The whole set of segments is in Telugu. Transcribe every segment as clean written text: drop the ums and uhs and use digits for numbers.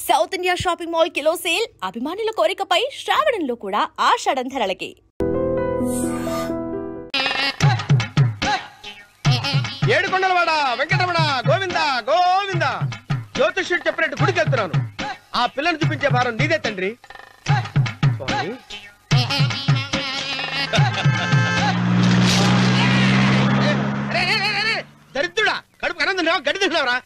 South India shopping mall kilo sale అభిమానుల కోరికపై శ్రావణంలో కూడా ఆషాఢం ధరలకి. ఏడుకొండలవాడ వెంకటరమణ గోవింద గోవింద. జ్యోతిష్యుడు చెప్పినట్టు గుడికి వెళ్తున్నాను. ఆ పిల్లను చూపించే భారం నీదే తండ్రి. దరిద్రుడా, కడుపు అన్నం తిన్నావా, గడ్డి తిన్నావరా?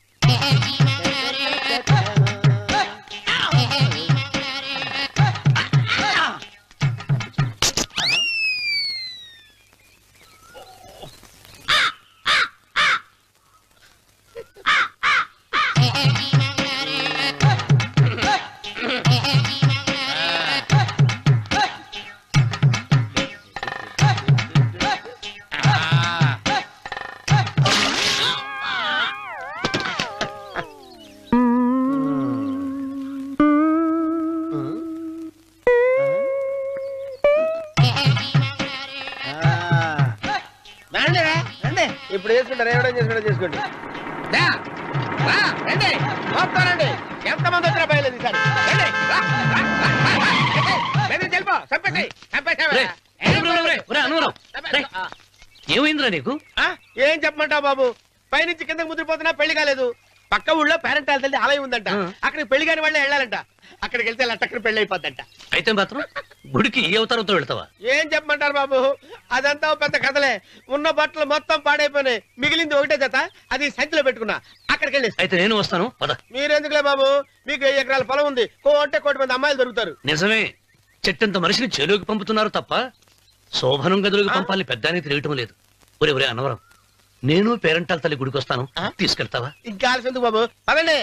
ఇప్పుడు చేసుకుంటారు, ఏమైనా చేసుకుంటా చేసుకోండి. రండి, ఎంతమంది వచ్చినా బయలుదేరి ఏమైందిరా నీకు? ఏం చెప్పమంటావు బాబు, పైనుంచి కిందకు ముద్రపోతున్నా పెళ్లి కాలేదు. పక్క ఊళ్ళో పేరెంటాల తల్లి ఆలయం ఉందంట, అక్కడికి పెళ్లి కాని వాళ్ళే వెళ్ళాలంట. అక్కడికి వెళ్తే లట్టక్కన పెళ్లి అయిపోద్దంట. అయితే మాత్రం గుడికి ఏ అవతారంతో వెళ్తావా? ఏం చెప్పమంటారు బాబు, అదంతా పెద్ద కథలే. ఉన్న బట్టలు మొత్తం పాడైపోయినాయి, మిగిలింది ఒకటే జత, అది సంచిలో పెట్టుకున్నా. అక్కడికి వెళ్ళి అయితే నేను వస్తాను. మీరెందుకులే బాబు, మీకు 10 ఎకరాల పొలం ఉంది, కోటి మంది అమ్మాయిలు దొరుకుతారు. నిజమే, చెట్టంత మనిషిని చెరువుకి పంపుతున్నారు తప్ప శోభనం గదులకు పంపాలని పెద్దానికి తెలియటం లేదు. ఒరే అన్నవరం, నేను పేరెంటాల తల్లి గుడికి వస్తాను, తీసుకెళ్తావా? ఇంకా ఆలస్యం ఎందుకు బాబు, పదండి.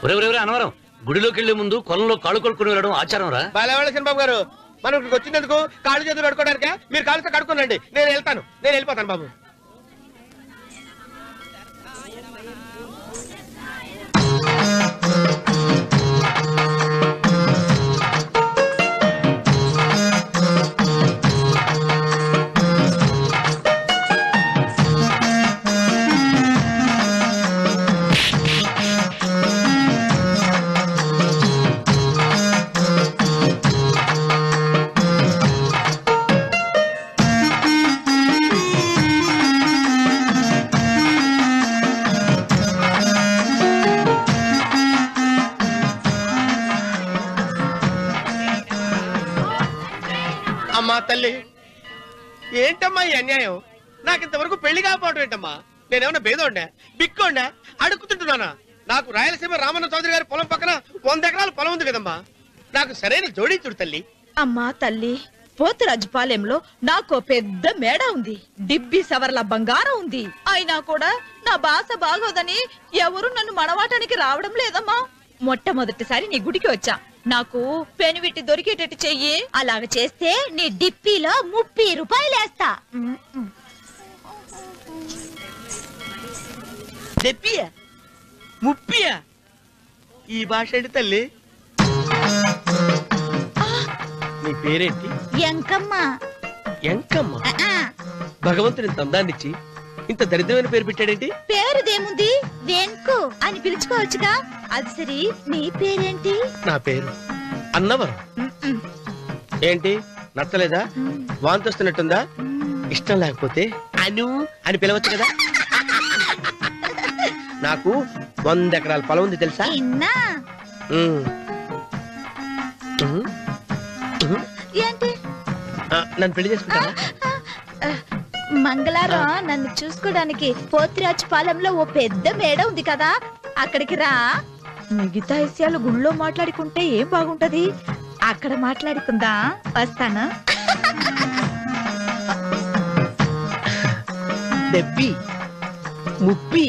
ఒరే అన్నవరం, గుడిలోకి వెళ్లే ముందు కొలంలో కాళ్ళు కొడుకుని వెళ్ళడం ఆచారం రా. బాలేవాళ్ళ బాబు గారు, మనం ఇక్కడికి వచ్చినందుకు కాళ్ళు చేతులు కడుక్కోవడానిక? మీరు కాళ్ళతో కడుక్కోనండి, నేను వెళ్ళిపోతాను బాబు. అమ్మా తల్లి, ఏంటమ్మా ఈ అన్యాయం? నాకింతవరకు పెళ్లి కాకపోవటం ఏంటమ్మా? నేనేమన్నా బేదోండా, బిక్కోండా, అడుగుతుంటున్నానా? నాకు రాయలసీమ రామన్న చౌదరి గారి పొలం పక్కన 100 ఎకరాల పొలం ఉంది కదమ్మా. నాకు సరైన జోడీ చూడు తల్లి. అమ్మా తల్లి, పోతురాజుపాలెంలో నాకు పెద్ద మేడ ఉంది, డిబ్బి సవర్ల బంగారం ఉంది. అయినా కూడా నా భాష బాగోదని ఎవరు నన్ను మనవాటానికి రావడం లేదమ్మా. మొట్టమొదటిసారి నీ గుడికి వచ్చా, నాకు పెనువిట్టి దొరికేటట్టు చెయ్యి. అలాగ చేస్తే నీ డిప్పీలో 30 రూపాయలు వేస్తా. చెప్పియా 30? ఈ భాష ఏంటి తల్లి? నీ పేరేంటి? ఎంకమ్మ. ఎంకమ్మ? భగవంతుని తందాన్నిచ్చి ఇంత దరిద్రమైన పేరు పెట్టాడేంటి? పేరుదేముంది, వెంకు అని పిలుచుకోవచ్చుగా. అది సరి, నీ పేరేంటి? నా పేరు అన్నవరం. ఏంటి నచ్చలేదా? వాంతొస్తున్నట్టుందా? ఇష్టం లేకపోతే అను అని పిలవచ్చు కదా. నాకు 100 ఎకరాల పొలం ఉంది తెలుసా? ఏంటి? నన్ను పెళ్లి చేసుకుంటా? మంగళారం నన్ను చూసుకోవడానికి పోతురాజుపాలెంలో ఓ పెద్ద మేడ ఉంది కదా, అక్కడికి రా. మిగతా విషయాలు గుళ్ళో మాట్లాడుకుంటే ఏం బాగుంటది, అక్కడ మాట్లాడుకుందా. వస్తానా? డెబ్బి 30.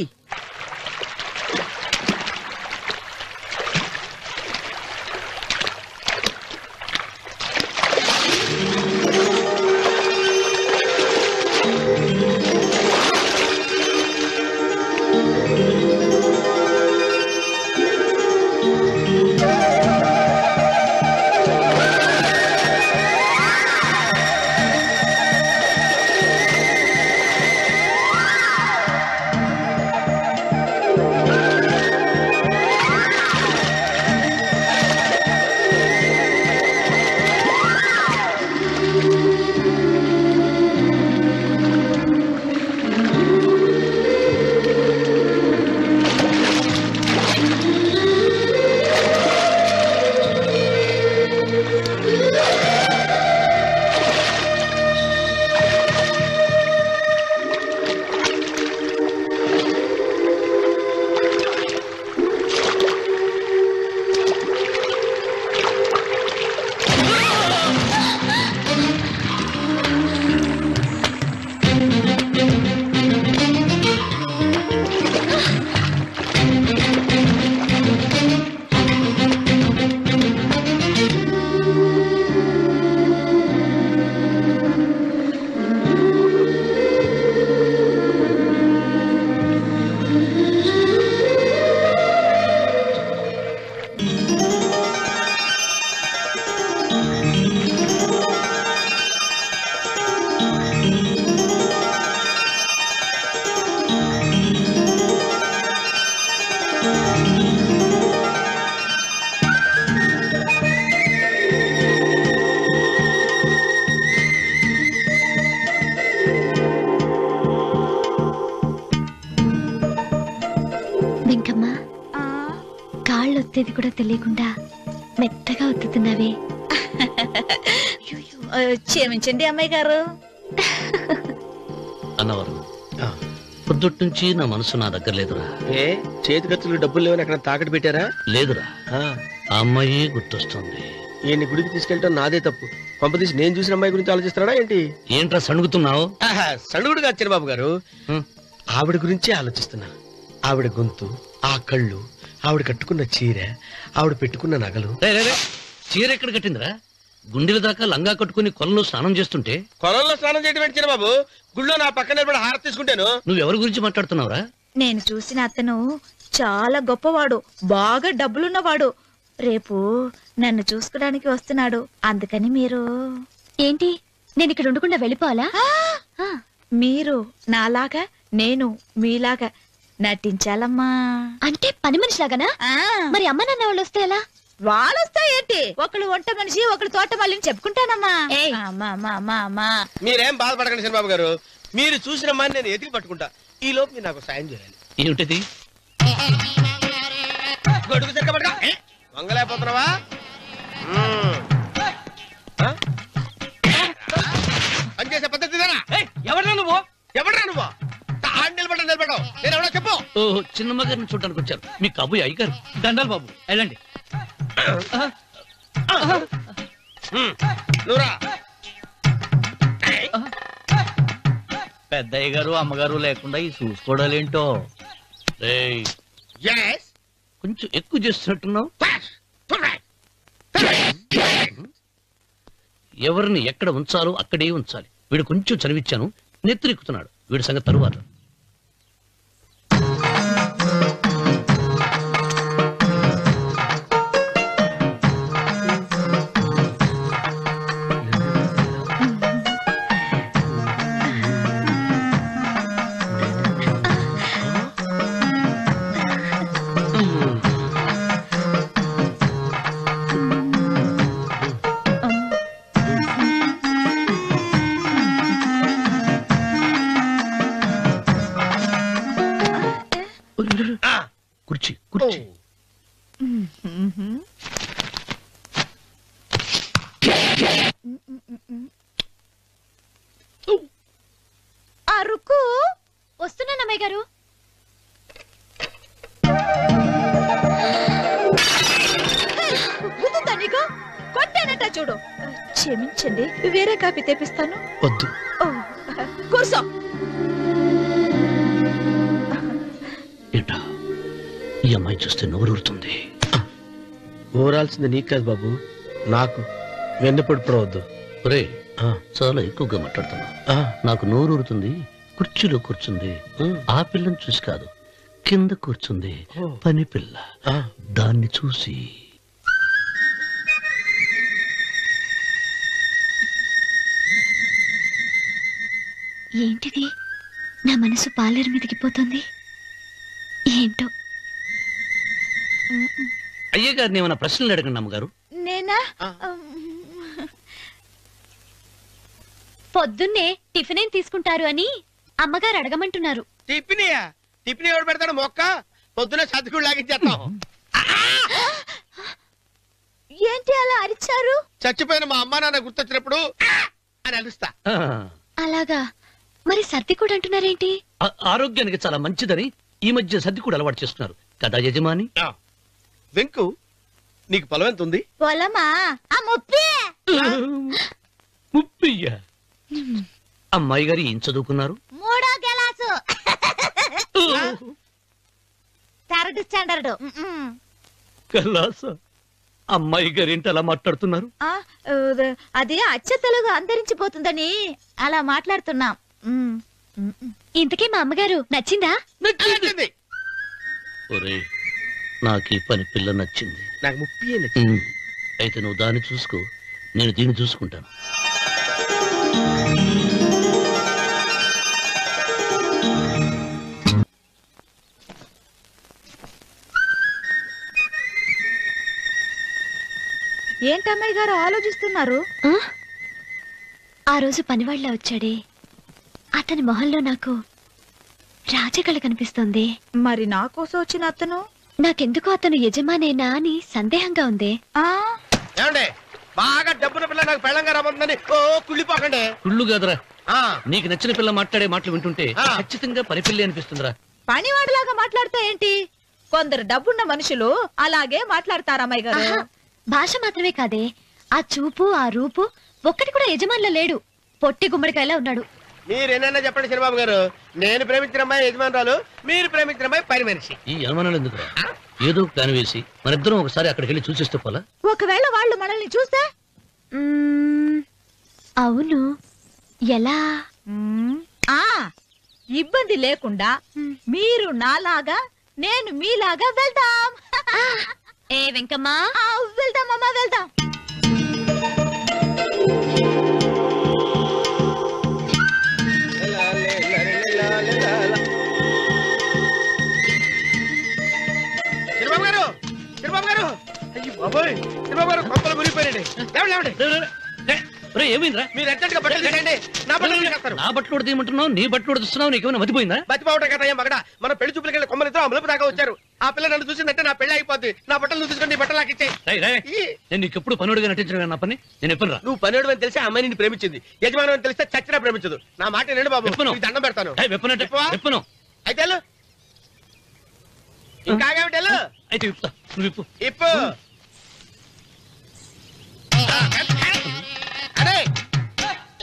ఒత్తేది కూడా తెలియకుండా మెత్తగా ఒత్తుతున్నావే. క్షమించండి అమ్మాయి గారు. అన్నవరం పొద్దుటి నుంచి నా మనసు నా దగ్గర లేదురా. ఏ చేతి ఖర్చులు డబ్బులు లేవని అక్కడ తాకట్టు పెట్టారా? లేదురా, ఆ అమ్మాయి గుర్తొస్తుంది. ఈయన్ని గుడికి తీసుకెళ్ళటం నాదే తప్పు. పంపదీసి నేను చూసిన అమ్మాయి గురించి ఆలోచిస్తున్నాడా ఏంటి? ఏంట్రా సణుగుతున్నావు? సణుగుడుగా చిరబాబు గారు, ఆవిడ గురించి ఆలోచిస్తున్నా. ఆవిడ గొంతు, ఆ కళ్ళు, ఆవిడ కట్టుకున్న చీర, ఆవిడ పెట్టుకున్న నగలు. చీర ఎక్కడ కట్టిందిరా? గుండెల దాకా లంగా కట్టుకుని కొలంలో స్నానం చేస్తుంటే. కొలంలో స్నానం చేయడం ఏంటి చిరబాబు? గుళ్ళో నా పక్కన నిలబడి హారతి తీసుకుంటాను. నువ్వెవరి గురించి మాట్లాడుతున్నావురా? నేను చూసిన అతను చాలా గొప్పవాడు, బాగా డబ్బులున్నవాడు. రేపు నన్ను చూసుకోడానికి వస్తున్నాడు. అందుకని మీరు ఏంటి, నేను ఇక్కడ ఉండకుండా వెళ్ళిపోవాలా? మీరు నాలాగా, నేను మీలాగా నటించాలమ్మా. అంటే పని మనిషిలాగానా? మరి అమ్మ నాన్న వాళ్ళు వస్తే ఎలా? వాళ్ళొస్తా ఏంటి, ఒకళ్ళు వంట మనిషి, ఒకళ్ళు తోట మళ్ళీ చెప్పుకుంటానమ్మా. మీరేం బాధపడకండి చిరబాబు గారు. మీరు చూసిన అమ్మాయిని నేను ఎతికి పట్టుకుంటా. ఈ లోపు మీరు నాకు సాయం చేయాలి. ఏమిటిది? గొడుగు సరిగ్గా పట్టుకో. వంగలేకపోతున్నావా? పనిచేసే పద్ధతి ఎవరా నువ్వు? ఎవడరా నువ్వు? నిలబడ్డావు. నేను ఎవడో చెప్పు. ఓహో, చిన్నమ్మ గారిని చూడడానికి వచ్చారు. మీ కబుయ్య అయ్యగారు. దండాలు బాబు, వెళ్ళండి. నువ్వురా. పెద్దయ్య గారు అమ్మగారు లేకుండా ఈ చూసుకోవడాలేంటో. కొంచెం ఎక్కువ చేస్తున్నట్టున్నావు. ఎవరిని ఎక్కడ ఉంచాలో అక్కడే ఉంచాలి. వీడు కొంచెం చదివిచ్చాను, నెత్తిరెక్కుతున్నాడు. వీడి సంగతి తరువాత. కుర్చీ కుర్చీ. అరుకు వస్తున్నానమ్మాయి గారు. కొట్టానట చూడు. క్షమించండి, వేరే కాపీ తెప్పిస్తాను. వద్దు. కూర్చో. ఏంటా, ఈ అమ్మాయి చూస్తే నోరూరుతుంది. ఊరాల్సింది నీకు కాదు బాబు, నాకు. వెన్నపొడి పడవద్దు. ఒరే, చాలా ఎక్కువగా మాట్లాడుతున్నా. నాకు నోరూరుతుంది. కుర్చీలో కూర్చుంది. ఆ పిల్లని చూసి కాదు, కింద కూర్చుంది పని పిల్ల. దాన్ని చూసి. ఏంటిది, నా మనసు పాలేరు మీదకి పోతుంది ఏంటో. అయ్యగారిని ఏమైనా ప్రశ్నలు అడగండి అమ్మగారు. నేనా? పొద్దున్నే టిఫిన్ ఏం తీసుకుంటారు అని అమ్మగారు అడగమంటున్నారు. టిఫినియా? టిఫిన్ ఎవడు పెడతాడు? మొక్క పొద్దునే సర్దుకుడు లాగించేస్తాం. ఏంటి అలా అరిచారు? చచ్చిపోయిన మా అమ్మా నాన్న గుర్తొచ్చినప్పుడు అని అలుస్తా. అలాగా? మరి సర్ది కూడా అంటున్నారేంటి? ఆరోగ్యానికి చాలా మంచిదని ఈ మధ్య సర్ది కూడా అలవాటు చేస్తున్నారు కదా యజమాని. వెంకు, నీకు పొలం ఎంత ఉంది? పొలమా? ముప్పయ్యా. అమ్మాయి గారు ఏం చదువుకున్నారు? 3వ క్లాసు, 3rd స్టాండర్డ్. కలాస. అమ్మాయి గారు ఏంటి అలా మాట్లాడుతున్నారు? అది అచ్చ తెలుగు అంతరించిపోతుందని అలా మాట్లాడుతున్నాం. ఇంతకీ మా అమ్మగారు నచ్చిందా? నచ్చింది. ఒరే, నాకు ఈ పని పిల్ల నచ్చింది. నాకు 30 నచ్చింది. అయితే నువ్వు దాన్ని చూసుకో, నేను దీన్ని చూసుకుంటాను. ఏంటమ్మాయి గారు ఆలోచిస్తున్నారు? ఆ రోజు పనివాళ్ళ వచ్చాడే, అతని మొహంలో నాకు రాజకళ కనిపిస్తుంది. మరి నా కోసం వచ్చిన అతను నాకెందుకో అతను యజమానేనా అని సందేహంగా ఉంది. ఏమండి బాగా డబ్బున పిల్ల నాకు పెళ్ళంగా రాబోతుందని ఓ కుళ్ళిపోకండి. కుళ్ళు కాదురా, ఆ, నీకు నచ్చిన పిల్ల మాట్లాడే మాటలు వింటుంటే ఆ. ఖచ్చితంగా పరిపిల్లి అనిపిస్తుందిరా. పనివాడిలాగా మాట్లాడతా ఏంటి? కొందరు డబ్బున్న మనుషులు అలాగే మాట్లాడతారు అమ్మాయి గారు. ఆహా, భాష మాత్రమే కాదే, ఆ చూపు ఆ రూపు ఒక్కటి కూడా యజమానిలో లేడు. పొట్టి గుమ్మడికాయలా ఉన్నాడు. మీరేనన్నా చెప్పండి చంద్రబాబు గారు, నేను ప్రేమించిన అమ్మాయి యజమానురాలు, మీరు ప్రేమించిన అమ్మాయి పని మనిషి. ఈ అనుమానాలు ఎందుకురా? ఏదో ప్లాన్ వేసి మనిద్దరం ఒకసారి అక్కడికి వెళ్ళి చూసేస్తే పోలా? ఒకవేళ వాళ్ళు మనల్ని చూస్తే? అవును, ఎలా? ఆ ఇబ్బంది లేకుండా మీరు నాలాగా నేను మీలాగా వెళ్దాం. ఏ వెంకమ్మా, వెళ్దాం అమ్మా, వెళ్దాం. చంద్రబాబు గారు, చంద్రబాబు గారు, అయ్యో బాబోయ్, చంద్రబాబు గారు కొంపలు మునిగిపోయారండి. లేవండి. ఏమైందిరా? మీరు అర్జెంట్ గా బట్టలు తీసేయండి, నా బట్టలు తీసేస్తారు. నా బట్టలు కూడా తీయమంటున్నావు, నీ బట్టలు కూడా తీస్తున్నావు, నీకేమైనా మతిపోయిందా? బతిపావటం కదా ఏం మగడ, మన పెళ్లి చూపులకి వెళ్ళి కొమ్మలు ఇద్దరు అమలుపు దాకా వచ్చారు. ఆ పిల్ల నన్ను చూసిందంటే నా పెళ్లి అయిపోద్ది. నా బట్టలు నువ్వు తీసుకొని నీ బట్టలు నాకు ఇచ్చేయి. నేను నీకు ఎప్పుడు పనుడిగా నటించడం నా పని. నేను ఎప్పుడు రా? నువ్వు పనివాడు అని తెలిసి ఆ అమ్మాయి నిన్ను ప్రేమించింది, యజమాని అని తెలిస్తే చచ్చినా ప్రేమించదు. నా మాట వినండి బాబు, విప్పను. నీకు దండం పెడతాను. విప్పవా? విప్పను. అయితే వెళ్ళు. ఇంకా ఆగేమిటి వెళ్ళు. అయితే విప్పుతా, నువ్వు విప్పు. ఇప్పు. అరే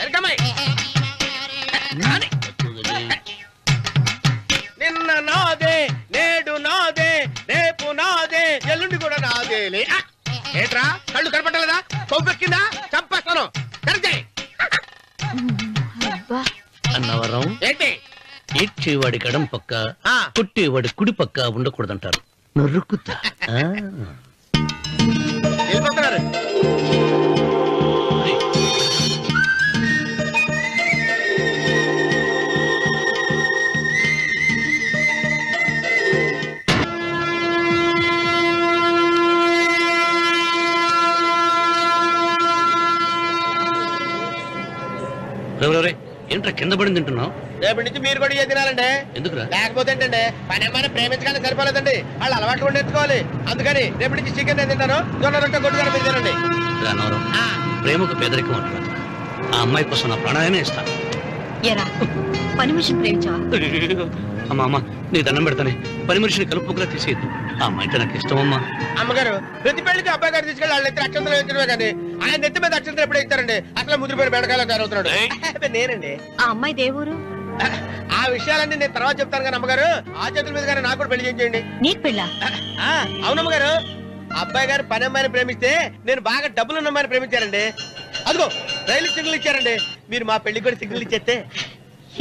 ఎరకమ్మాయి, నిన్న నాదే, నేడు నాదే, రేపు నాదే, ఎల్లుండి కూడా నాదేలే. ఏట్రా కళ్ళు కనపట్టలేదా? కొవ్వెక్కిందా? చంపేస్తాను. కరెక్టే. అన్నవరం ఏంటి? ఏడ్చేవాడి గడం పక్క, ఆ. కొట్టేవాడి కుడి పక్క ఉండకూడదంటారు. నరుక్కుతా. వెళ్ళిపోతున్నారు. ఏంట్రా కింద పడింది తింటున్నావు? రేపటి నుంచి మీరు కూడా ఇదే తినాలండి. ఎందుకురా? లేకపోతే ఏంటండి, పని ఏమైనా ప్రేమించగానే సరిపోలేదండి, వాళ్ళు అలవాటు కూడా నేర్చుకోవాలి. అందుకని రేపటి నుంచి చికెన్ నేను తింటాను, జొన్న రొట్టె కొట్టుకొని మీరు తినండి. అన్నవరం, ప్రేమకు పేదరికం అంటున్నా. ఆ అమ్మాయి కోసం నా ప్రాణాయనే ఇస్తాను. ఎరా పని మనిషిని ప్రేమించావా? అమ్మా అమ్మ, నీ దండం పెడతానే, పని మనిషిని కలుపుకులా తీసేయద్దు. ఆ అమ్మాయి అంటే నాకు ఇష్టం అమ్మా. అమ్మగారు, ప్రతి పెళ్లికి అబ్బాయి గారు తీసుకెళ్ళి వాళ్ళ ఎత్తి అక్షంతలు వేయించడమే కానీ ఆయన నెత్తి మీద అక్షంతలు ఎప్పుడే ఇస్తారండి. అసలు ముదిరిపోయిన బెడకాయలు తయారవుతున్నాడు. నేనండి. ఆ అమ్మాయి దేవురు. ఆ విషయాలన్నీ నేను తర్వాత చెప్తాను కానీ అమ్మగారు, ఆ చేతుల మీద గారు నాకు కూడా పెళ్లి చేయండి. నీకు పెళ్ళా? అవునమ్మగారు, అబ్బాయి గారు పని అమ్మాయిని ప్రేమిస్తే నేను బాగా డబ్బులున్న అమ్మాయిని ప్రేమించారండి. అదిగో రైలు సిగ్నల్ ఇచ్చారండి. మీరు మా పెళ్లికి కూడా సిగ్నల్ ఇచ్చేస్తే.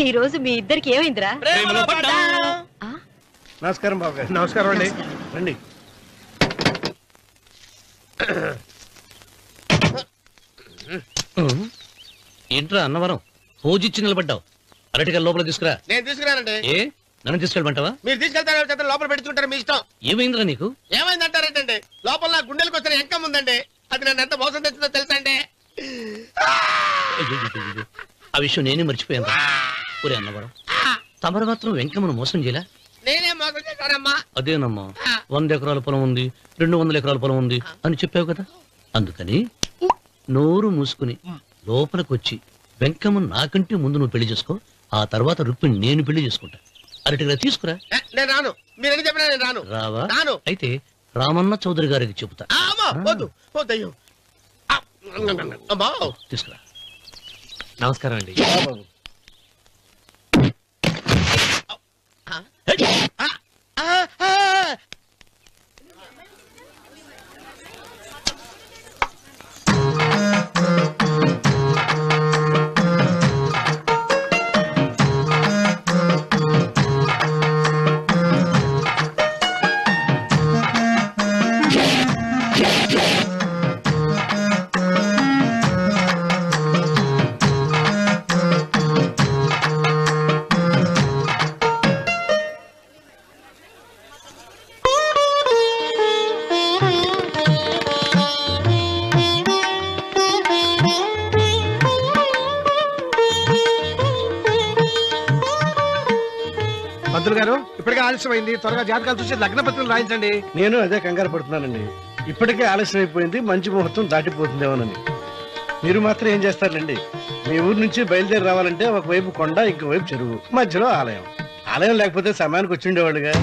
ఈ రోజు మీ ఇద్దరికి ఏమైందిరా? ప్రేమలో పడ్డాం. నమస్కారం బాబు గారు. నమస్కారం అండి. రండి. ఏంట్రా అన్నవరం, పోజిచ్చి నిలబడ్డావు? అరటిగా లోపల తీసుకురా. నేను తీసుకురానండి. ఏ నన్ను తీసుకెళ్ళమంటావా? మీరు తీసుకెళ్తారు, లోపల పెట్టుకుంటారు, మీ ఇష్టం. ఏమైందిరా నీకు? ఏమైందంటారేంటండి, లోపల నా గుండెలకు వచ్చిన ఎంకం ఉందండి. అది నన్ను ఎంత మోసం తెచ్చిందో తెలుసా అండి. అయ్యో, ఆ విషయం నేనే మర్చిపోయాను. ఒరే అన్నవరం, తమరు మాత్రం వెంకమ్మను మోసం చేయలే? నేనే మోసం చేశానమ్మా. అదేనమ్మా, 100 ఎకరాల పొలం ఉంది, 200 ఎకరాల పొలం ఉంది అని చెప్పావు కదా. అందుకని నోరు మూసుకుని లోపలికి వచ్చి వెంకమ్మను నాకంటే ముందు నువ్వు పెళ్లి చేసుకో. ఆ తర్వాత రుక్మిణి నేను పెళ్లి చేసుకుంటా. అరటిగా తీసుకురా. నేను రాను, మీరని చెప్పినా నేను రాను. రావా? రాను. అయితే రామన్న చౌదరి గారికి చెబుతా. వద్దు వద్దయ్యో. అమ్మా తీసుకురా. నమస్కారం అండి. పంతులు గారు ఇప్పటికే ఆలస్యమైంది, త్వరగా జాతకాలు చూసి లగ్న పత్రికలు రాయించండి. నేను అదే కంగారు పడుతున్నానండి. ఇప్పటికే ఆలస్యం అయిపోయింది, మంచి ముహూర్తం దాటిపోతుందేమోనని. మీరు మాత్రం ఏం చేస్తారండి? మీ ఊరు నుంచి బయలుదేరి రావాలంటే ఒకవైపు కొండ, ఇంకోవైపు చెరువు, మధ్యలో ఆలయం. ఆలయం లేకపోతే సమయానికి వచ్చి ఉండేవాళ్ళుగా.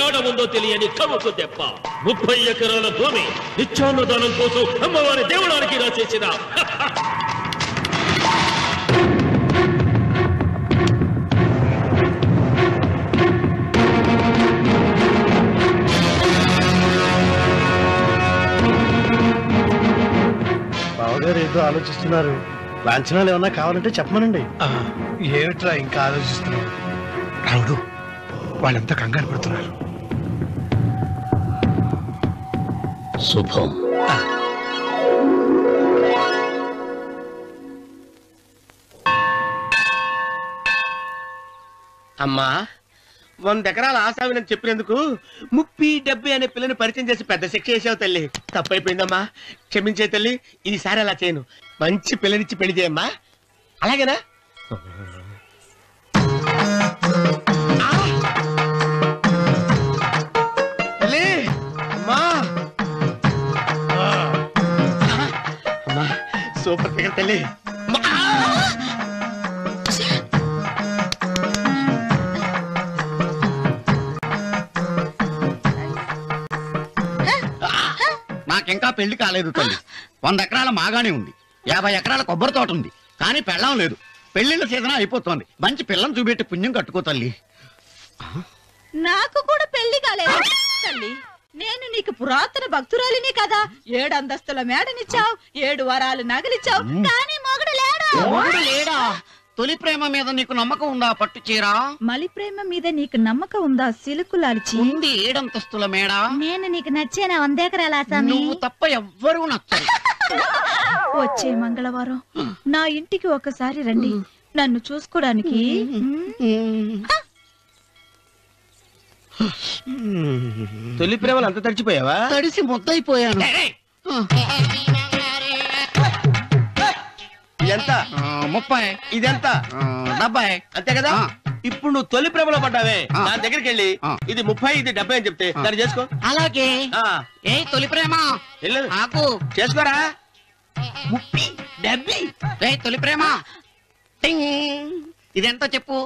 ఏడముందో తెలియని కవుకు తెప్ప 30 ఎకరాల భూమి నిత్యాన్నదానం కోసం అమ్మవారి దేవుడానికి రాసేసిన బావగారు ఏదో ఆలోచిస్తున్నారు. లాంఛనాలు ఏమన్నా కావాలంటే చెప్పమనండి. ఏమిట్రా ఇంకా ఆలోచిస్తున్నావు? రావుడు, వాళ్ళంతా కంగారు పడుతున్నారు. శుభం. అమ్మా 100 ఎకరాల ఆశావినని చెప్పినందుకు 30-70 అనే పిల్లని పరిచయం చేసి పెద్ద శిక్ష చేసావు తల్లి. తప్పైపోయిందమ్మా, క్షమించే తల్లి. ఈసారి అలా చేయను. మంచి పిల్లనిచ్చి పెళ్లి చేయమ్మా. అలాగేనా? తల్లి, అమ్మా, అమ్మా, సూపర్ ఫిగర్ తల్లి. నాకింకా పెళ్లి కాలేదు తల్లి. 100 ఎకరాల మాగానే ఉంది, 50 ఎకరాల కొబ్బరి తోట ఉంది, కానీ పెళ్ళం లేదు. పెళ్లిళ్ళ సీజన్ అయిపోతుంది. మంచి పిల్లని చూపెట్టి పుణ్యం కట్టుకో తల్లి. నాకు కూడా పెళ్లి కాలేదు తల్లి. నేను నీకు పురాతన భక్తురాలిని కదా. 7 అంతస్తుల మేడనిచ్చావు, 7 వరాలు నగలిచ్చావు, కానీ మొగుడు లేడా? తొలి ప్రేమ మీద నీకు నమ్మకం ఉందా? పట్టు చీరా. మలి ప్రేమ మీద నీకు నమ్మకం ఉందా? సిలుకులాల్చి ఉంది 7 అంతస్తుల మేడ. నేను నీకు నచ్చేనా 100 ఎకరాల ఆసామి? నువ్వు తప్ప ఎవ్వరూ నచ్చరు. వచ్చే మంగళవారం నా ఇంటికి ఒకసారి రండి, నన్ను చూసుకోడానికి. తొలి ప్రేమలు అంత తడిచిపోయావా? తడిసి ముద్దయిపోయాను. ఇదెంత? 30. ఇదెంత? 70. అంతే కదా. ఇప్పుడు నువ్వు తొలి ప్రేమలో పడ్డావే, దాని దగ్గరికి వెళ్ళి ఇది 30 ఇది 70 అని చెప్తే దాన్ని చేసుకో. అలాగే. ఏ తొలి ప్రేమ నాకు చేసుకోరా. 30 70. ఏ తొలి ప్రేమ ఇదెంత చెప్పు.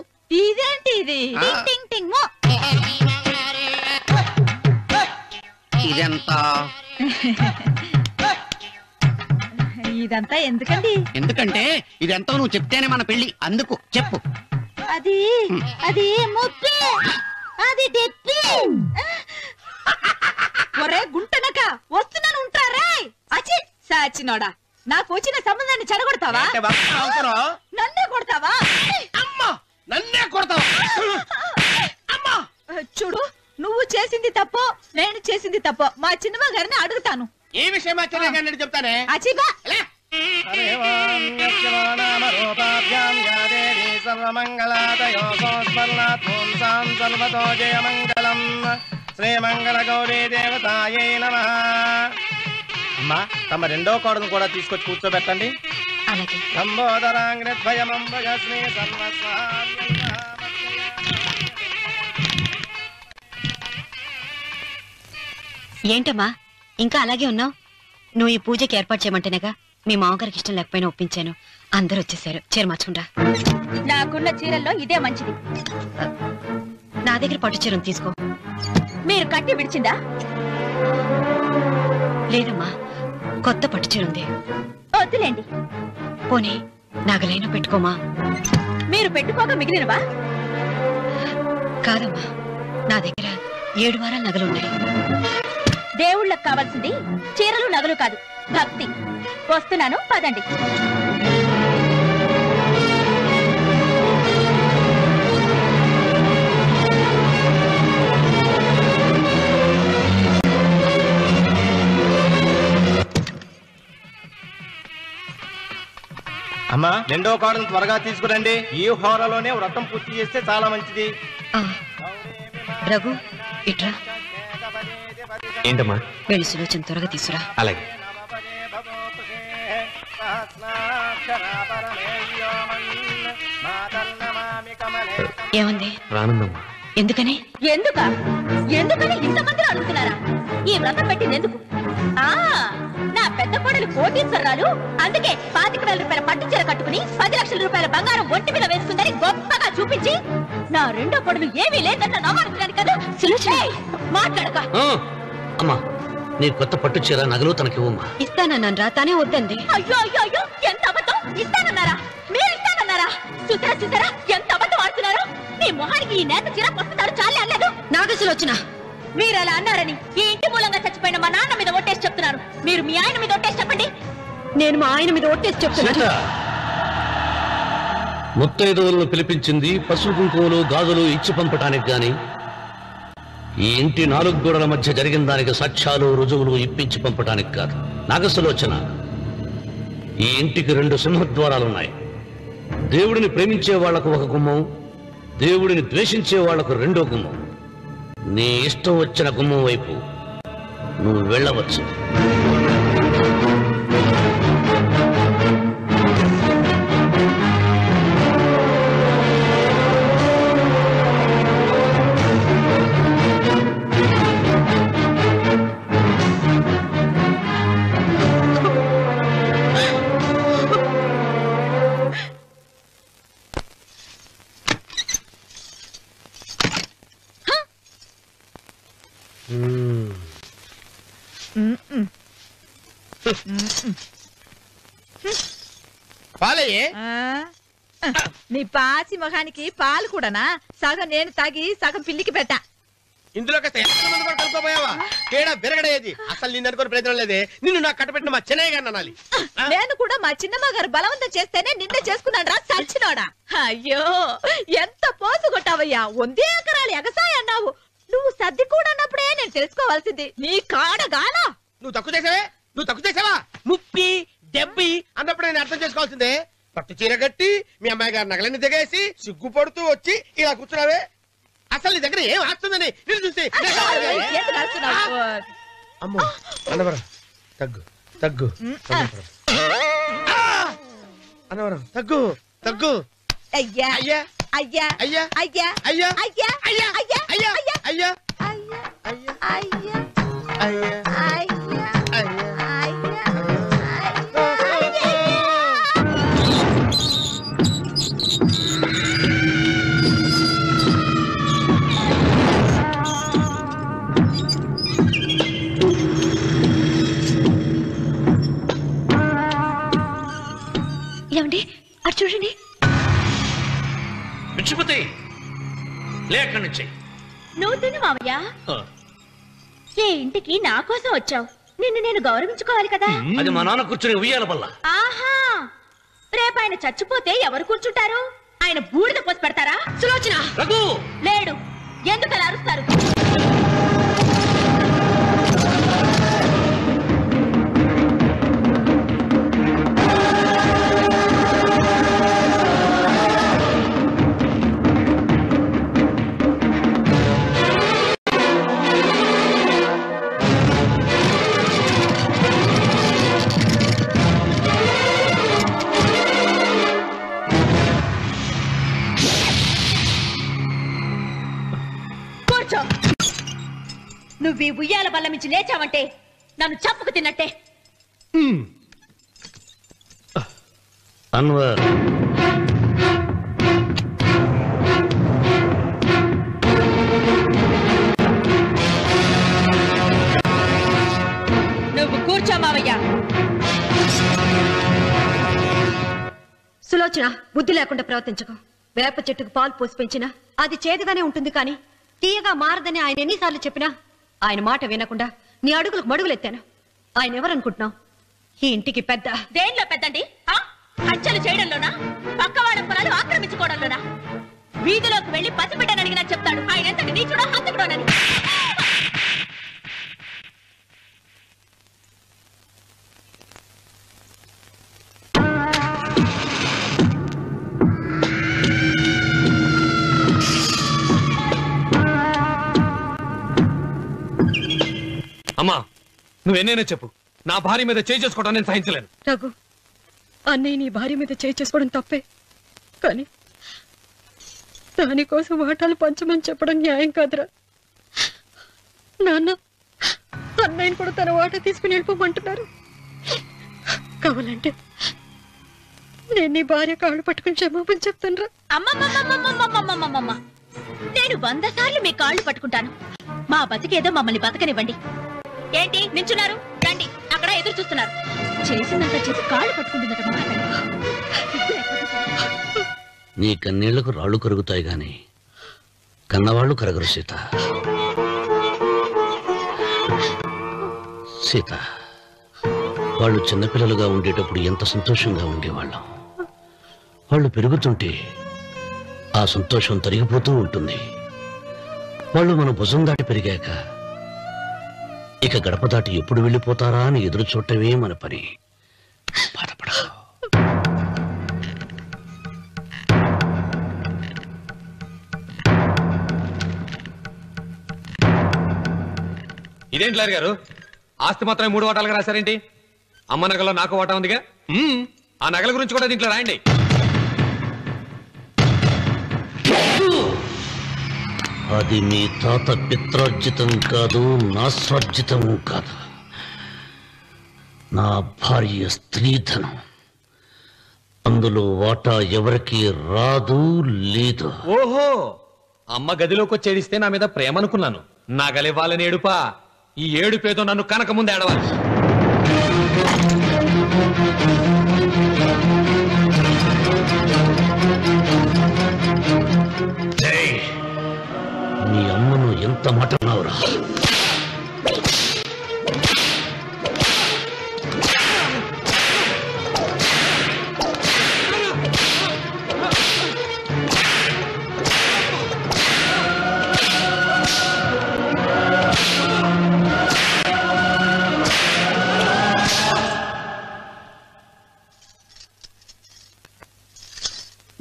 ఇదేంటి ఇది? టింగ్ టింగ్ మో. ఇదెంత? ఇదంతా ఎందుకండి? ఎందుకంటే ఇదెంతో నువ్వు చెప్తేనే మన పెళ్లి. అందుకు చెప్పు. అది అది 30, అది 70. ఒరే గుంటనక, వస్తున్నాను ఉంటారా? అచి సాచినోడా, నాకు వచ్చిన సంబంధాన్ని చెడగొడతావా? నన్నే కొడతావా? అమ్మా, నన్నే కొడతావా? అమ్మా, చూడు, నువ్వు చేసింది తప్పో నేను చేసింది తప్పో మా చిన్నమ్మ గారిని అడుగుతాను. ఈ విషయం మా చిన్న గారిని చెప్తానే. అచిబా శ్రీమంగళ గౌరీ దేవతాయై నమః. అమ్మా, తమ రెండో కోడను కూడా తీసుకొచ్చి కూర్చోబెట్టండి. అలాగే. ఏంటమ్మా ఇంకా అలాగే ఉన్నావు? నువ్వు ఈ పూజకి ఏర్పాటు చేయమంటేనేగా మీ మామగారికి ఇష్టం లేకపోయినా ఒప్పించాను. అందరూ వచ్చేసారు. చీర మార్చుకుంటా. నాకున్న చీరల్లో ఇదే మంచిది. నా దగ్గర పట్టు చీరను తీసుకో. మీరు కట్టి విడిచిందా? లేదమ్మా, కొత్త పట్టు చీర ఉంది. వద్దులేండి. పోనీ నాగలైనా పెట్టుకోమా. మీరు పెట్టుకోక మిగిలినవా? కాదమ్మా, నా దగ్గర 7 వారాల నగలున్నాయి. దేవుళ్ళకు కావాల్సింది చీరలు నగలు కాదు, భక్తి. వస్తున్నాను, పదండి. అమ్మా, రెండో కోడను త్వరగా తీసుకురండి. ఈ హోరలోనే వ్రతం పూర్తి చేస్తే చాలా మంచిది. రఘు, ఇట్రా. ఏంటమ్మా? వెళ్ళి సులోచన త్వరగా తీసురా. అలాగే. ఏమంది? రానుందమ్మా. ఎందుకని? ఎందుకని ఇంతమందిని అడుగుతున్నారా? ఈ వ్రతం పెట్టింది ఎందుకు? నా పెద్ద కోడలు కోటీశ్వరరాలు, అందుకే 25,000 రూపాయల పట్టు చీర కట్టుకుని 10 లక్షల రూపాయల బంగారం ఒంటి మీద వేసుకుందని గొప్పగా చూపించి నా రెండో కోడలు ఏమీ లేదన్న నమ్మకాన్ని కదా. మాట్లాడక. అమ్మా, నీ కొత్త పట్టు చీర నగలు తనకి ఇవ్వమ్మా. ఇస్తానన్నాను రా, తానే వద్దండి. అయ్యో అయ్యో అయ్యో, ఎంత అబద్ధం! ఇస్తానన్నారా? మీరు ఇస్తానన్నారా? చూసారా ఎంత అబద్ధం ఆడుతున్నారు? నీ మొహానికి ఈ నేత చీర వస్తున్నాడు చాలే అనలేదు. నాగసులోచన, మీరు అలా అన్నారని ఈ ఇంటి మూలంగా చచ్చిపోయిన మా నాన్న మీద ఒట్టేసి చెప్తున్నారు. మీరు మీ ఆయన మీద ఒట్టేసి చెప్పండి. నేను మా ఆయన మీద ఒట్టేసి చెప్తున్నాను. ముత్తైదువులను పిలిపించింది పసుపు కుంకుమలు గాజులు ఇచ్చి పంపటానికి గాని, ఈ ఇంటి 4 గోడల మధ్య జరిగిన దానికి సాక్ష్యాలు రుజువులు ఇప్పించి పంపటానికి కాదు. నాగసులోచన, ఈ ఇంటికి 2 సింహద్వారాలున్నాయి. దేవుడిని ప్రేమించే వాళ్లకు ఒక గుమ్మం, దేవుడిని ద్వేషించే వాళ్లకు 2వ గుమ్మం. నీ ఇష్టం వచ్చిన గుమ్మం వైపు నువ్వు వెళ్ళవచ్చు. పాలయ్యే. నీ పాసి మొహానికి పాలు కూడానా? సగం నేను తాగి సగం పిల్లికి పెట్టా. ఇందులో కలుపుకోపోయావా? తేడా విరగడేది. అసలు నిన్ను అనుకునే ప్రయత్నం లేదే. నిన్ను నాకు కట్టబెట్టిన మా చెన్నయ్య గారిని అనాలి. నేను కూడా మా చిన్నమ్మ గారు బలవంతం చేస్తేనే నిన్నే చేసుకున్నాడు రా సచ్చినోడా. అయ్యో, ఎంత పోసు కొట్టావయ్యా! 100 ఎకరాలు ఎగసాయి అన్నావు. నువ్వు సర్ది కూడా అన్నప్పుడే నేను తెలుసుకోవాల్సింది. నీ కాడగానా? నువ్వు తక్కువ చేసావా? ముప్పి దెబ్బి అన్నప్పుడు నేను అర్థం చేసుకోవాల్సిందే. పట్టు చీర కట్టి మీ అమ్మాయి గారు నగలన్నీ దిగేసి సిగ్గుపడుతూ వచ్చి ఇలా కూర్చున్నావే. అసలు నీ దగ్గర ఏం ఆస్తుందని నేను చూసి అమ్మో అన్నవరం తగ్గు తగ్గు అన్నవరం తగ్గు తగ్గు. అయ్యా అయ్యా అయ్యా అయ్యా అయ్యా అయ్యా అయ్యా అయ్యా అయ్యా అయ్యా అయ్యా అయ్యా అయ్యా అయ్యా అయ్యా అయ్యా ఏమండి అటు చూడండి. పిచ్చిపోతే లేక నుంచి నువ్వు తిను మావయ్య. ఏ ఇంటికి నా కోసం వచ్చావు? నిన్ను నేను గౌరవించుకోవాలి కదా. అది మా నాన్న కూర్చుని ఉయ్యాల వల్ల. ఆహా, రేపు ఆయన చచ్చిపోతే ఎవరు కూర్చుంటారు? ఆయన బూడిద పోసి పెడతారా? సులోచన రఘు లేడు. ఎందుకు అలా అరుస్తారు? నువ్వు ఈ ఉయ్యాల బల్ల మించి లేచావంటే నన్ను చంపుకు తిన్నట్టే. అన్వర్, నువ్వు కూర్చో మావయ్య. సులోచన, బుద్ధి లేకుండా ప్రవర్తించకు. వేప చెట్టుకు పాలు పోసి పెంచినా అది చేదుగానే ఉంటుంది, కానీ తీయగా మారదని ఆయన ఎన్నిసార్లు చెప్పినా ఆయన మాట వినకుండా నీ అడుగులకు మడుగులెత్తాను. ఆయన ఎవరనుకుంటున్నావు? ఈ ఇంటికి పెద్ద. దేనిలో పెద్దండి? హత్యలు చేయడంలోనా? పక్కవాడ పొలాలు ఆక్రమించుకోవడంలోనా? వీధిలోకి వెళ్లి పసిబిడ్డని అడిగినా చెప్తాడు ఆయన ఎంతటి నీచుడో హంతకుడోనని. అమ్మా, నువ్వెన్నైనా చెప్పు, నా భార్య మీద చేయి చేసుకోవడం నేను సహించలేను. రఘు, అన్నయ్య నీ భార్య మీద చేయి చేసుకోవడం తప్పే, కానీ దానికోసం వాటాలు పంచమని చెప్పడం న్యాయం కాదురా. నాన్న అన్నయ్యని కూడా తన వాటా తీసుకుని వెళ్ళిపోమంటున్నారు. కావాలంటే నేను నీ భార్య కాళ్ళు పట్టుకుని క్షమాపణ చెప్తాను. అమ్మమ్మమ్మమ్మమ్మమ్మమ్మమ్మమ్మ, నేను 100 సార్లు మీ కాళ్ళు పట్టుకుంటాను. మా బతికేదో మమ్మల్ని బతకనివ్వండి. ఏంటి నించున్నారు? రండి, అక్కడ ఎదురు చూస్తున్నారు. చేసిందంతా చేసి కాళ్ళు పట్టుకుంటుందట మా అతను. నీ కన్నీళ్లకు రాళ్లు కరుగుతాయి గాని కన్నవాళ్లు కరగరు సీత. సీత, వాళ్ళు చిన్నపిల్లలుగా ఉండేటప్పుడు ఎంత సంతోషంగా ఉండేవాళ్ళం. వాళ్ళు పెరుగుతుంటే ఆ సంతోషం తరిగిపోతూ ఉంటుంది. వాళ్ళు మన భుజం దాటి పెరిగాక ఇక గడప దాటి ఎప్పుడు వెళ్ళిపోతారా అని ఎదురు చూడటమే మన పని. బాధపడ. ఇదేంటి లారీ గారు, ఆస్తి మాత్రమే 3 వాటాలుగా రాశారేంటి? అమ్మ నగలో నాకు వాటా ఉందిగా. ఆ నగల గురించి కూడా దీంట్లో రాయండి. అది మీ తాత పిత్రార్జితం కాదు, నా స్వార్జితం కాదు. నా భార్య స్త్రీధనం. అందులో వాటా ఎవరికి రాదు లేదు. ఓహో, అమ్మ గదిలోకి వచ్చేడిస్తే నా మీద ప్రేమ అనుకున్నాను. నగలివ్వాలని ఏడుపా. ఈ ఏడుపేదో నన్ను కనక ముందు ఏడవాలి. నీ అమ్మను ఎంత మాట అన్నావురా?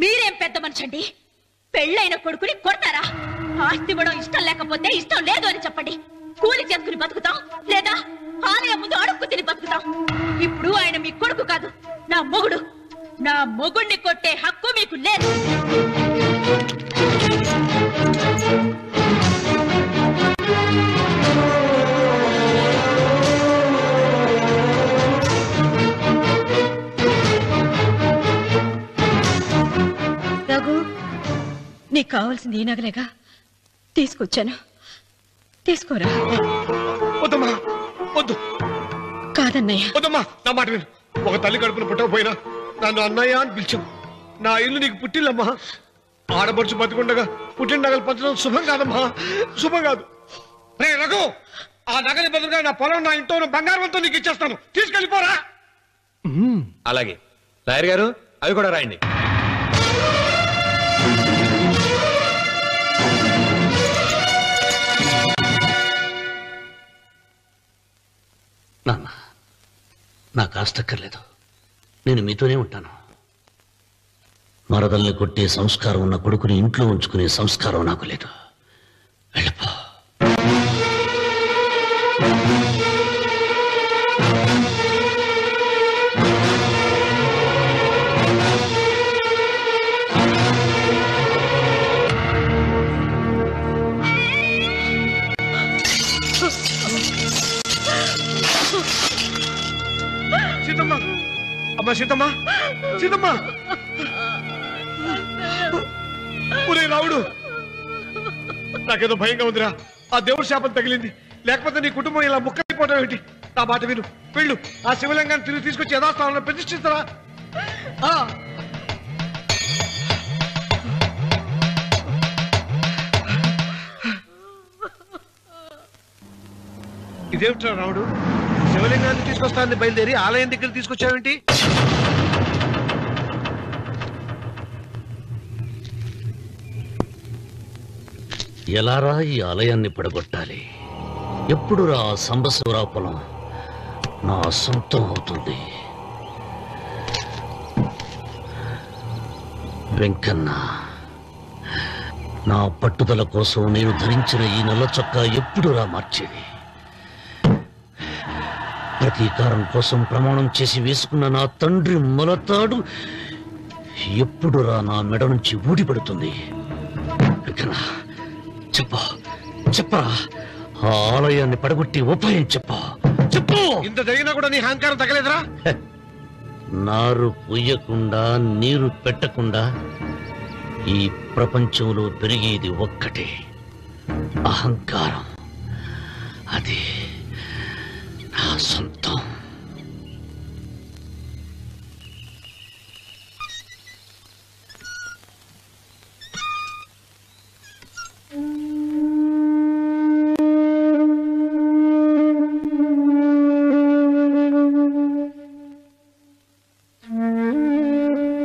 మీరేం పెద్ద మనిషండి, పెళ్ళైన కొడుకుని కొడతారా? ఆస్తి ఇవ్వడం ఇష్టం లేకపోతే ఇష్టం లేదు అని చెప్పండి. కూలి చేసుకుని బతుకుతాం, లేదా ఆలయం ముందు అడుక్కు తిని బతుకుతాం. ఇప్పుడు ఆయన మీ కొడుకు కాదు, నా మొగుడు. నా మొగుడిని కొట్టే హక్కు మీకు లేదు. రఘు, నీకు కావాల్సింది ఈ నగలేగా, తీసుకొచ్చాను. తీసుకోరా. వద్దమ్మా, వద్దు. కాదన్నయ్య. వద్దమ్మా, నా మాట విను. ఒక తల్లి కడుపున పుట్టకపోయినా నన్ను అన్నయ్య అని పిలిచావు. నా ఇల్లు నీకు పుట్టిల్లమ్మా. ఆడపడుచు బతికుండగా పుట్టిన నగలు పంచడం శుభం కాదమ్మా, శుభం కాదు. రే రఘు, ఆ నగలి బదులుగా నా పొలం, నా ఇంట్లో ఉన్న బంగారంతో నీకు ఇచ్చేస్తాను. తీసుకెళ్ళిపోరా. అలాగే లాయర్ గారు, అవి కూడా రాయండి. నాన్న, నాకు ఆస్తక్కర్లేదు. నేను మీతోనే ఉంటాను. మరదల్ని కొట్టే సంస్కారం ఉన్న కొడుకుని ఇంట్లో ఉంచుకునే సంస్కారం నాకు లేదు. వెళ్ళిపో. సీతమ్మ, అమ్మా సీతమ్మ, సీతమ్మ. ఒరే రావుడు, నాకేదో భయంగా ఉందిరా. ఆ దేవుడి శాపం తగిలింది. లేకపోతే నీ కుటుంబం ఇలా ముక్కైపోవడం ఏంటి? నా మాట విను, వెళ్ళు. ఆ శివలింగాన్ని తిరిగి తీసుకొచ్చి యథాస్థానంలో ప్రతిష్ఠిస్తారా? ఇదేమిట్రా రావుడు, శివలింగాన్ని తీసుకొస్తానని బయలుదేరి ఆలయం దగ్గర తీసుకొచ్చావేంటి? ఎలారా ఈ ఆలయాన్ని పడగొట్టాలి? ఎప్పుడు రా సంబశివరావు పొలం నా సొంతం అవుతుంది? వెంకన్న, నా పట్టుదల కోసం నేను ధరించిన ఈ నల్ల చొక్కా ఎప్పుడు రా మార్చేది? ప్రతీకారం కోసం ప్రమాణం చేసి వేసుకున్న నా తండ్రి మొలతాడు ఎప్పుడు రా నా మెడ నుంచి ఊడిపడుతుంది? చెప్పు చెప్పరా, ఆ ఆలయాన్ని పడగొట్టి ఉపాయం చెప్పు చెప్పు. ఇంత జరిగినా కూడా నీ అహంకారం తగ్గలేదురా? నారు పుయ్యకుండా నీరు పెట్టకుండా ఈ ప్రపంచంలో పెరిగేది ఒక్కటే, అహంకారం. అది నా సొంతం.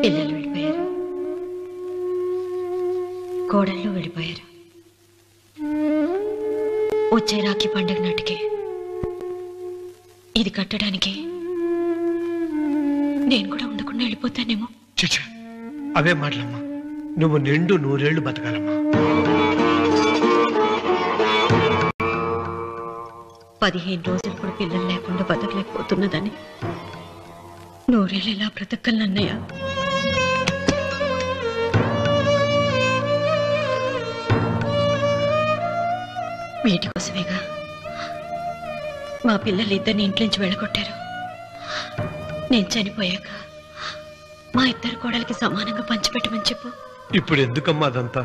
పిల్లలు వెళ్ళిపోయారు, కోడళ్ళు వెళ్ళిపోయారు. వచ్చే రాఖీ పండుగ నాటికి ఇది కట్టడానికి నేను కూడా ఉండకుండా వెళ్ళిపోతానేమో. చిచ్చా, అవే మాటలమ్మా. నువ్వు నిండు 100 ఏళ్ళు బతకాలమ్మా. 15 రోజులు కూడా పిల్లలు లేకుండా బతకలేకపోతున్నదని 100 ఏళ్ళు ఎలా బ్రతకలన్నయ్య? వీటి కోసమేగా మా పిల్లలిద్దరిని ఇంట్లోంచి వెళ్ళగొట్టారు. నేను చనిపోయాక మా ఇద్దరు కోడలికి సమానంగా పంచిపెట్టమని చెప్పు. ఇప్పుడు ఎందుకమ్మా అదంతా?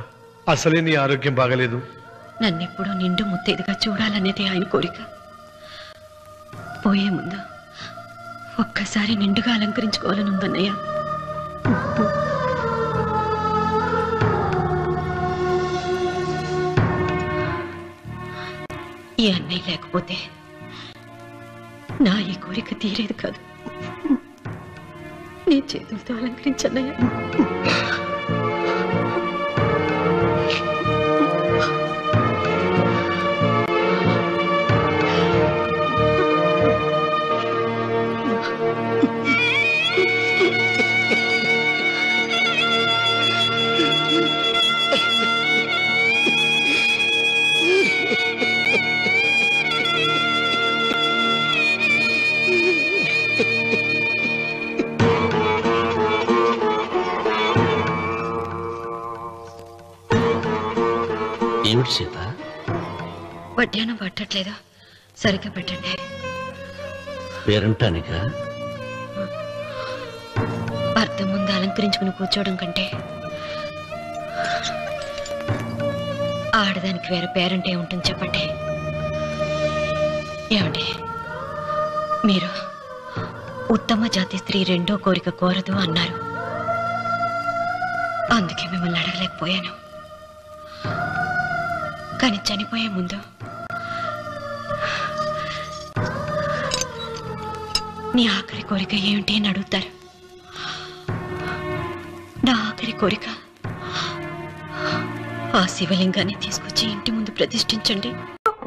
అసలే నీ ఆరోగ్యం బాగలేదు. నన్నెప్పుడు నిండు ముత్తైదుగా చూడాలనేది ఆయన కోరిక. పోయే ముందు ఒక్కసారి నిండుగా అలంకరించుకోవాలని ఉందన్నయ్య. ఈ అన్నయ్య లేకపోతే నా ఈ కోరిక తీరేది కాదు. నీ చేతులతో అలంకరించన్నయ్య. ఏమిటి సీత? వడ్డానం పట్టట్లేదా? సరిగ్గా పెట్టండి. పేరంటానికా? అర్థం ముందు అలంకరించుకుని కూర్చోవడం కంటే ఆడదానికి వేరే పేరంటే ఉంటుంది చెప్పండి. ఏమండి, మీరు ఉత్తమ జాతి స్త్రీ రెండో కోరిక కోరదు అన్నారు. అందుకే మిమ్మల్ని అడగలేకపోయాను. కానీ చనిపోయే ముందు నీ ఆఖరి కోరిక ఏమిటి అని అడుగుతారు. నా ఆఖరి కోరిక ఆ శివలింగాన్ని తీసుకొచ్చి ఇంటి ముందు ప్రతిష్ఠించండి.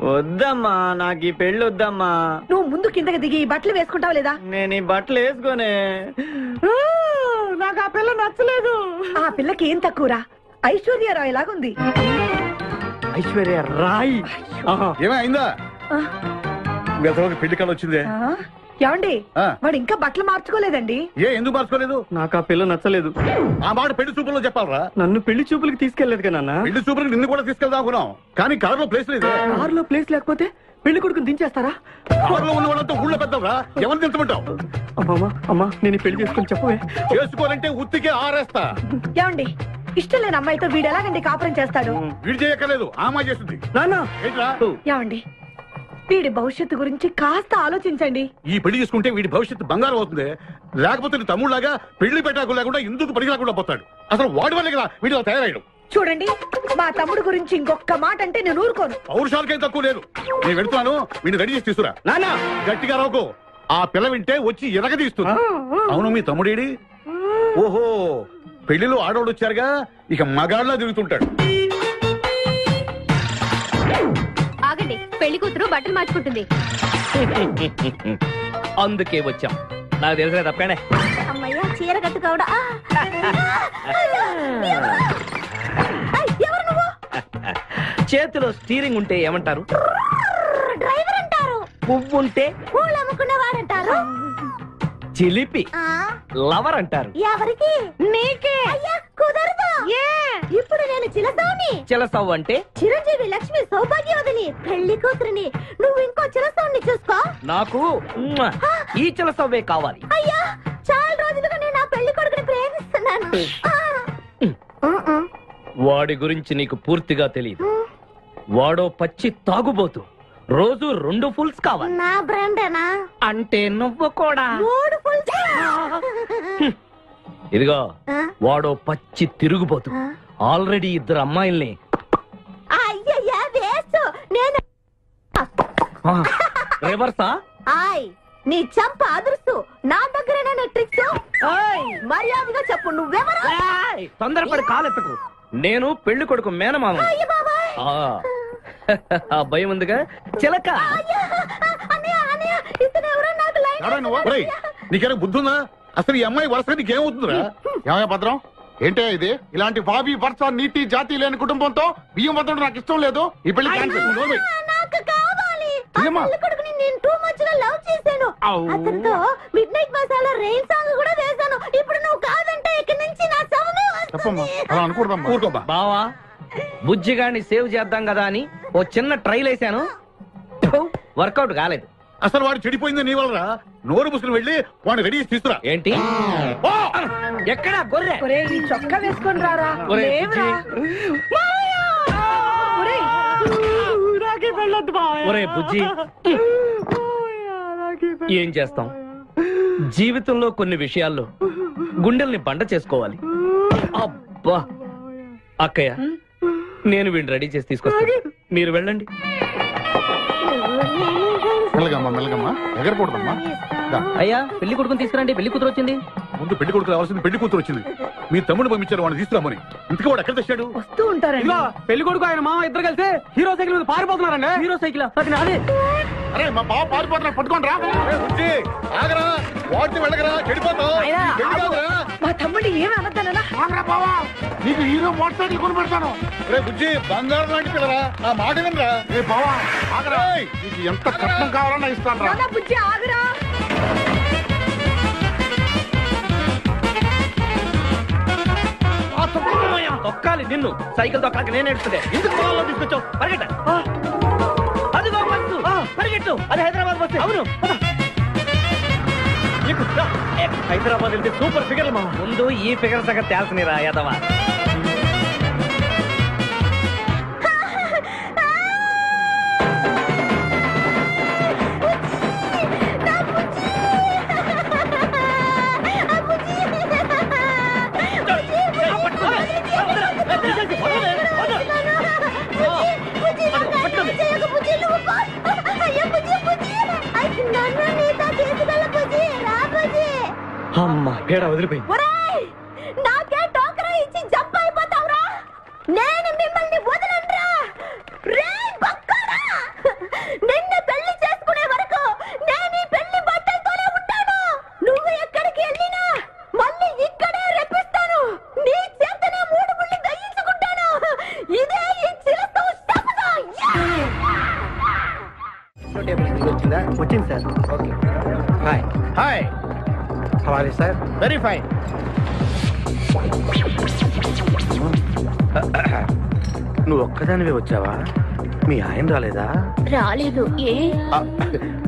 వద్దమ్మా, నాకు ఈ పెళ్లి వద్దమ్మా. నువ్వు ముందు కిందకి దిగి ఈ బట్టలు వేసుకుంటావా లేదా? నేను ఈ బట్టలు వేసుకోనే. నాకు ఆ పిల్ల నచ్చలేదు. ఆ పిల్లకి ఏం తక్కువరా? ఐశ్వర్య రాయ్ లాగుంది. ఐశ్వర్య రాయ్ ఏమైందా? పెళ్లి కాలం వచ్చిందే. ఏమండి, వాడు ఇంకా బట్టలు మార్చుకోలేదండి. ఎందుకు మార్చుకోలేదు? నాకు ఆ పిల్ల నచ్చలేదు. ఆ మాట పెళ్లి చూపుల్లో చెప్పాలరా? నన్ను పెళ్లి చూపులకి తీసుకెళ్లేదు కదా నాన్న. పెళ్లి చూపులకి నిన్ను కూడా తీసుకెళ్దాం అనుకున్నాం, కానీ కారులో ప్లేస్ లేదు. కారులో ప్లేస్ లేకపోతే పెళ్లి కొడుకుని దించేస్తారా? కారులో ఉన్న వాళ్ళంతా ఊళ్ళో పెద్దవరా, ఎవరు దించమంటావు? అమ్మా అమ్మా, నేను పెళ్లి చేసుకుని చెప్పవే. చేసుకోవాలంటే ఉత్తికే ఆరేస్తా. ఏమండి, ఇష్టం లేని అమ్మాయితో వీడు ఎలాగండి కాపురం చేస్తాడు? వీడు చేయక్కర్లేదు, ఆ అమ్మాయి చేస్తుంది. నాన్న ఏమండి, వీడి భవిష్యత్తు గురించి కాస్త ఆలోచించండి. ఈ పెళ్లి చేసుకుంటే వీడి భవిష్యత్తు బంగారం అవుతుంది. లేకపోతే నీ తమ్ముళ్లాగా పెళ్లి పెట్టాకు లేకుండా ఇందుకు పనికి రాకుండా పోతాడు. అసలు వాడి వల్లే కదా వీడిలో తయారయ్యాడు. చూడండి, మా తమ్ముడు గురించి ఇంకొక మాట అంటే నేను ఊరుకోను. పౌరుషాలకేం తక్కువ లేదు. నేను వెళ్తున్నాను, వీడిని రెడీ చేసి తీసుకురా. నాన్న గట్టిగా రాకు, ఆ పిల్ల వింటే వచ్చి ఎరగదీస్తుంది. అవును, మీ తమ్ముడేడి? ఓహో, పెళ్లిలో ఆడవాళ్ళు వచ్చారుగా, ఇక మగాళ్ళ తిరుగుతుంటాడు. ఆగండి, పెళ్లి కూతురు బట్టలు మార్చుకుంటుంది. అందుకే వచ్చాం. నాకు తెలుసు తప్పనే. అమ్మయ్య, చీర కట్టుకోవడా? చేతిలో స్టీరింగ్ ఉంటే ఏమంటారు? డ్రైవర్ అంటారు. పువ్వు ఉంటే పూలు అమ్ముకున్నవాడంటారు. చిలిపి లవర్ అంటారు. ఎవరికి? నీకే. అయ్యా కుదరదు. ఇప్పుడు నేను చిలసౌని. చిలసవ్ అంటే చిరంజీవి లక్ష్మి సౌభాగ్యవతిని పెళ్లి కూతురిని. నువ్వు ఇంకో చిలసౌని చూసుకో. నాకు ఈ చిలసవ్వే కావాలి. అయ్యా చాలా రోజులుగా నేను నా పెళ్లి కొడుకుని ప్రేమిస్తున్నాను. వాడి గురించి నీకు పూర్తిగా తెలియదు. వాడో పచ్చి తాగుబోతు. రోజు 2 ఫుల్స్ కావాలి. నా బ్రాండేనా? అంటే నువ్వు కూడా 3 ఫుల్స్. ఇదిగో వాడో పచ్చి తిరుగుబోతు. ఆల్రెడీ 2 అమ్మాయిల్ని. అయ్యయ్యా వేస్ట్. నేను రివర్సా? నీ చంప అదుర్సు. నా దగ్గరేనా ట్రిక్స్? మర్యాదగా చెప్పు నువ్వెవరు? తొందరపడి కాలెత్తకు. నేను పెళ్లి కొడుకు మేనమామ. ఆ భయం ఉందిగా చిలక. నీకేనా బుద్ధుందా? అసలు ఈ అమ్మాయి వరుస నీకేమవుతుందిరా? ఏమయ్య భద్రం, ఏంటే ఇది? ఇలాంటి బాబీ వరుస నీతి జాతి లేని కుటుంబంతో బియ్యం భద్రం నాకు ఇష్టం లేదు. ఈ పెళ్లి క్యాన్సిల్. నాకు కావాలి. పెళ్లి కొడుకుని నేను టూ మచ్ గా లవ్ చేశాను. అతనితో mid night masala rain song కూడా వేశాను. ఇప్పుడు నువ్వు కాదంటే ఇక్కడి నుంచి నా శవమే వస్తుంది. బావా బుజ్జిగాన్ని సేవ్ చేద్దాం కదా అని ఓ చిన్న ట్రైల్ వేసాను. వర్కౌట్ కాలేదు. అసలు వాడు చెడిపోయింది నీ వల్ల. నోరు ముసులు వెళ్ళి వాడిని రెడీ చేసి తీసుకురా. ఏంటి ఎక్కడా గొర్రె? ఈ చొక్కా వేసుకొని రారా. ఒరే బుజ్జి, ఏం చేస్తాం? జీవితంలో కొన్ని విషయాల్లో గుండెల్ని బండ చేసుకోవాలి. అబ్బా అక్కయ్య, నేను వీడిని రెడీ చేసి తీసుకొస్తాను. మీరు వెళ్ళండి. మెల్లగమ్మా మెల్లగమ్మా, ఎగరకూడదమ్మా. అయ్యా పెళ్లి కొడుకుని తీసుకురండి. పెళ్లి కూతురు వచ్చింది. ముందు పెళ్లి కొడుకు రావాల్సింది పెళ్లి కూతురు వచ్చింది. మీ తమ్ముడు పంపించారు వాడిని తీసుకురామని. ఇంతకీ వాడు ఎక్కడ తెచ్చాడు? వస్తూ ఉంటారండి. పెళ్లి కొడుకు ఆయన మామ ఇద్దరు కలిసి హీరో సైకిల్ మీద పారిపోతున్నారండి. హీరో సైకిల్ అది నాదే. అరే మా బావ పారిపోతున్నా, పట్టుకోండి రా. ఆగరా, వాడిని వెళ్ళగరా, చెడిపోతావు. మా తమ్ముడు ఏమి అనద్దనా? ఆగరా బావా, నీకు హీరో మోటార్ సైకిల్ కొని పెడతాను. రే బుజ్జి, బంగారం లాంటి పిల్లరా, ఆ మాట వినరా. రే బావా ఆగరా, నీకు ఎంత కట్నం కావాలన్నా ఇస్తాను రా. బుజ్జి ఆగరా. తొక్కాలి నిన్ను. సైకిల్ తొక్కాక నేను నేర్చుకుంటే ఎందుకు పొలంలో తీసుకొచ్చావు? పరిగెట్ట. అదిగో బస్సు, పరిగెట్టు. అది హైదరాబాద్ బస్సు. అవును, హైదరాబాద్ వెళ్తే సూపర్ ఫిగర్ మా. ముందు ఈ ఫిగర్ సగం తేల్చనిరా యాదవా. అమ్మా పేడ వదిలిపోయింది. నాకే టోకరా ఇచ్చి జంప్ అయిపోతావురా. నేను మిమ్మల్ని వదలనురా. రే బక్కరా, నిన్ను పెళ్లి చేసుకునే వరకు నేను ఈ పెళ్లి బట్టలతోనే ఉంటాను. నువ్వు ఎక్కడికి వెళ్ళినా మళ్ళీ ఇక్కడే రెప్పిస్తాను. నీ చేతనే 3 ముళ్ళు దయించుకుంటాను. ఇదే ఈ చిలతో శపథం. వచ్చింది sir. Okay, hi hi. How are you sir? Very fine. నువ్వు ఒక్కదానివే వచ్చావా? మీ ఆయన రాలేదా? రాలేదు. ఏ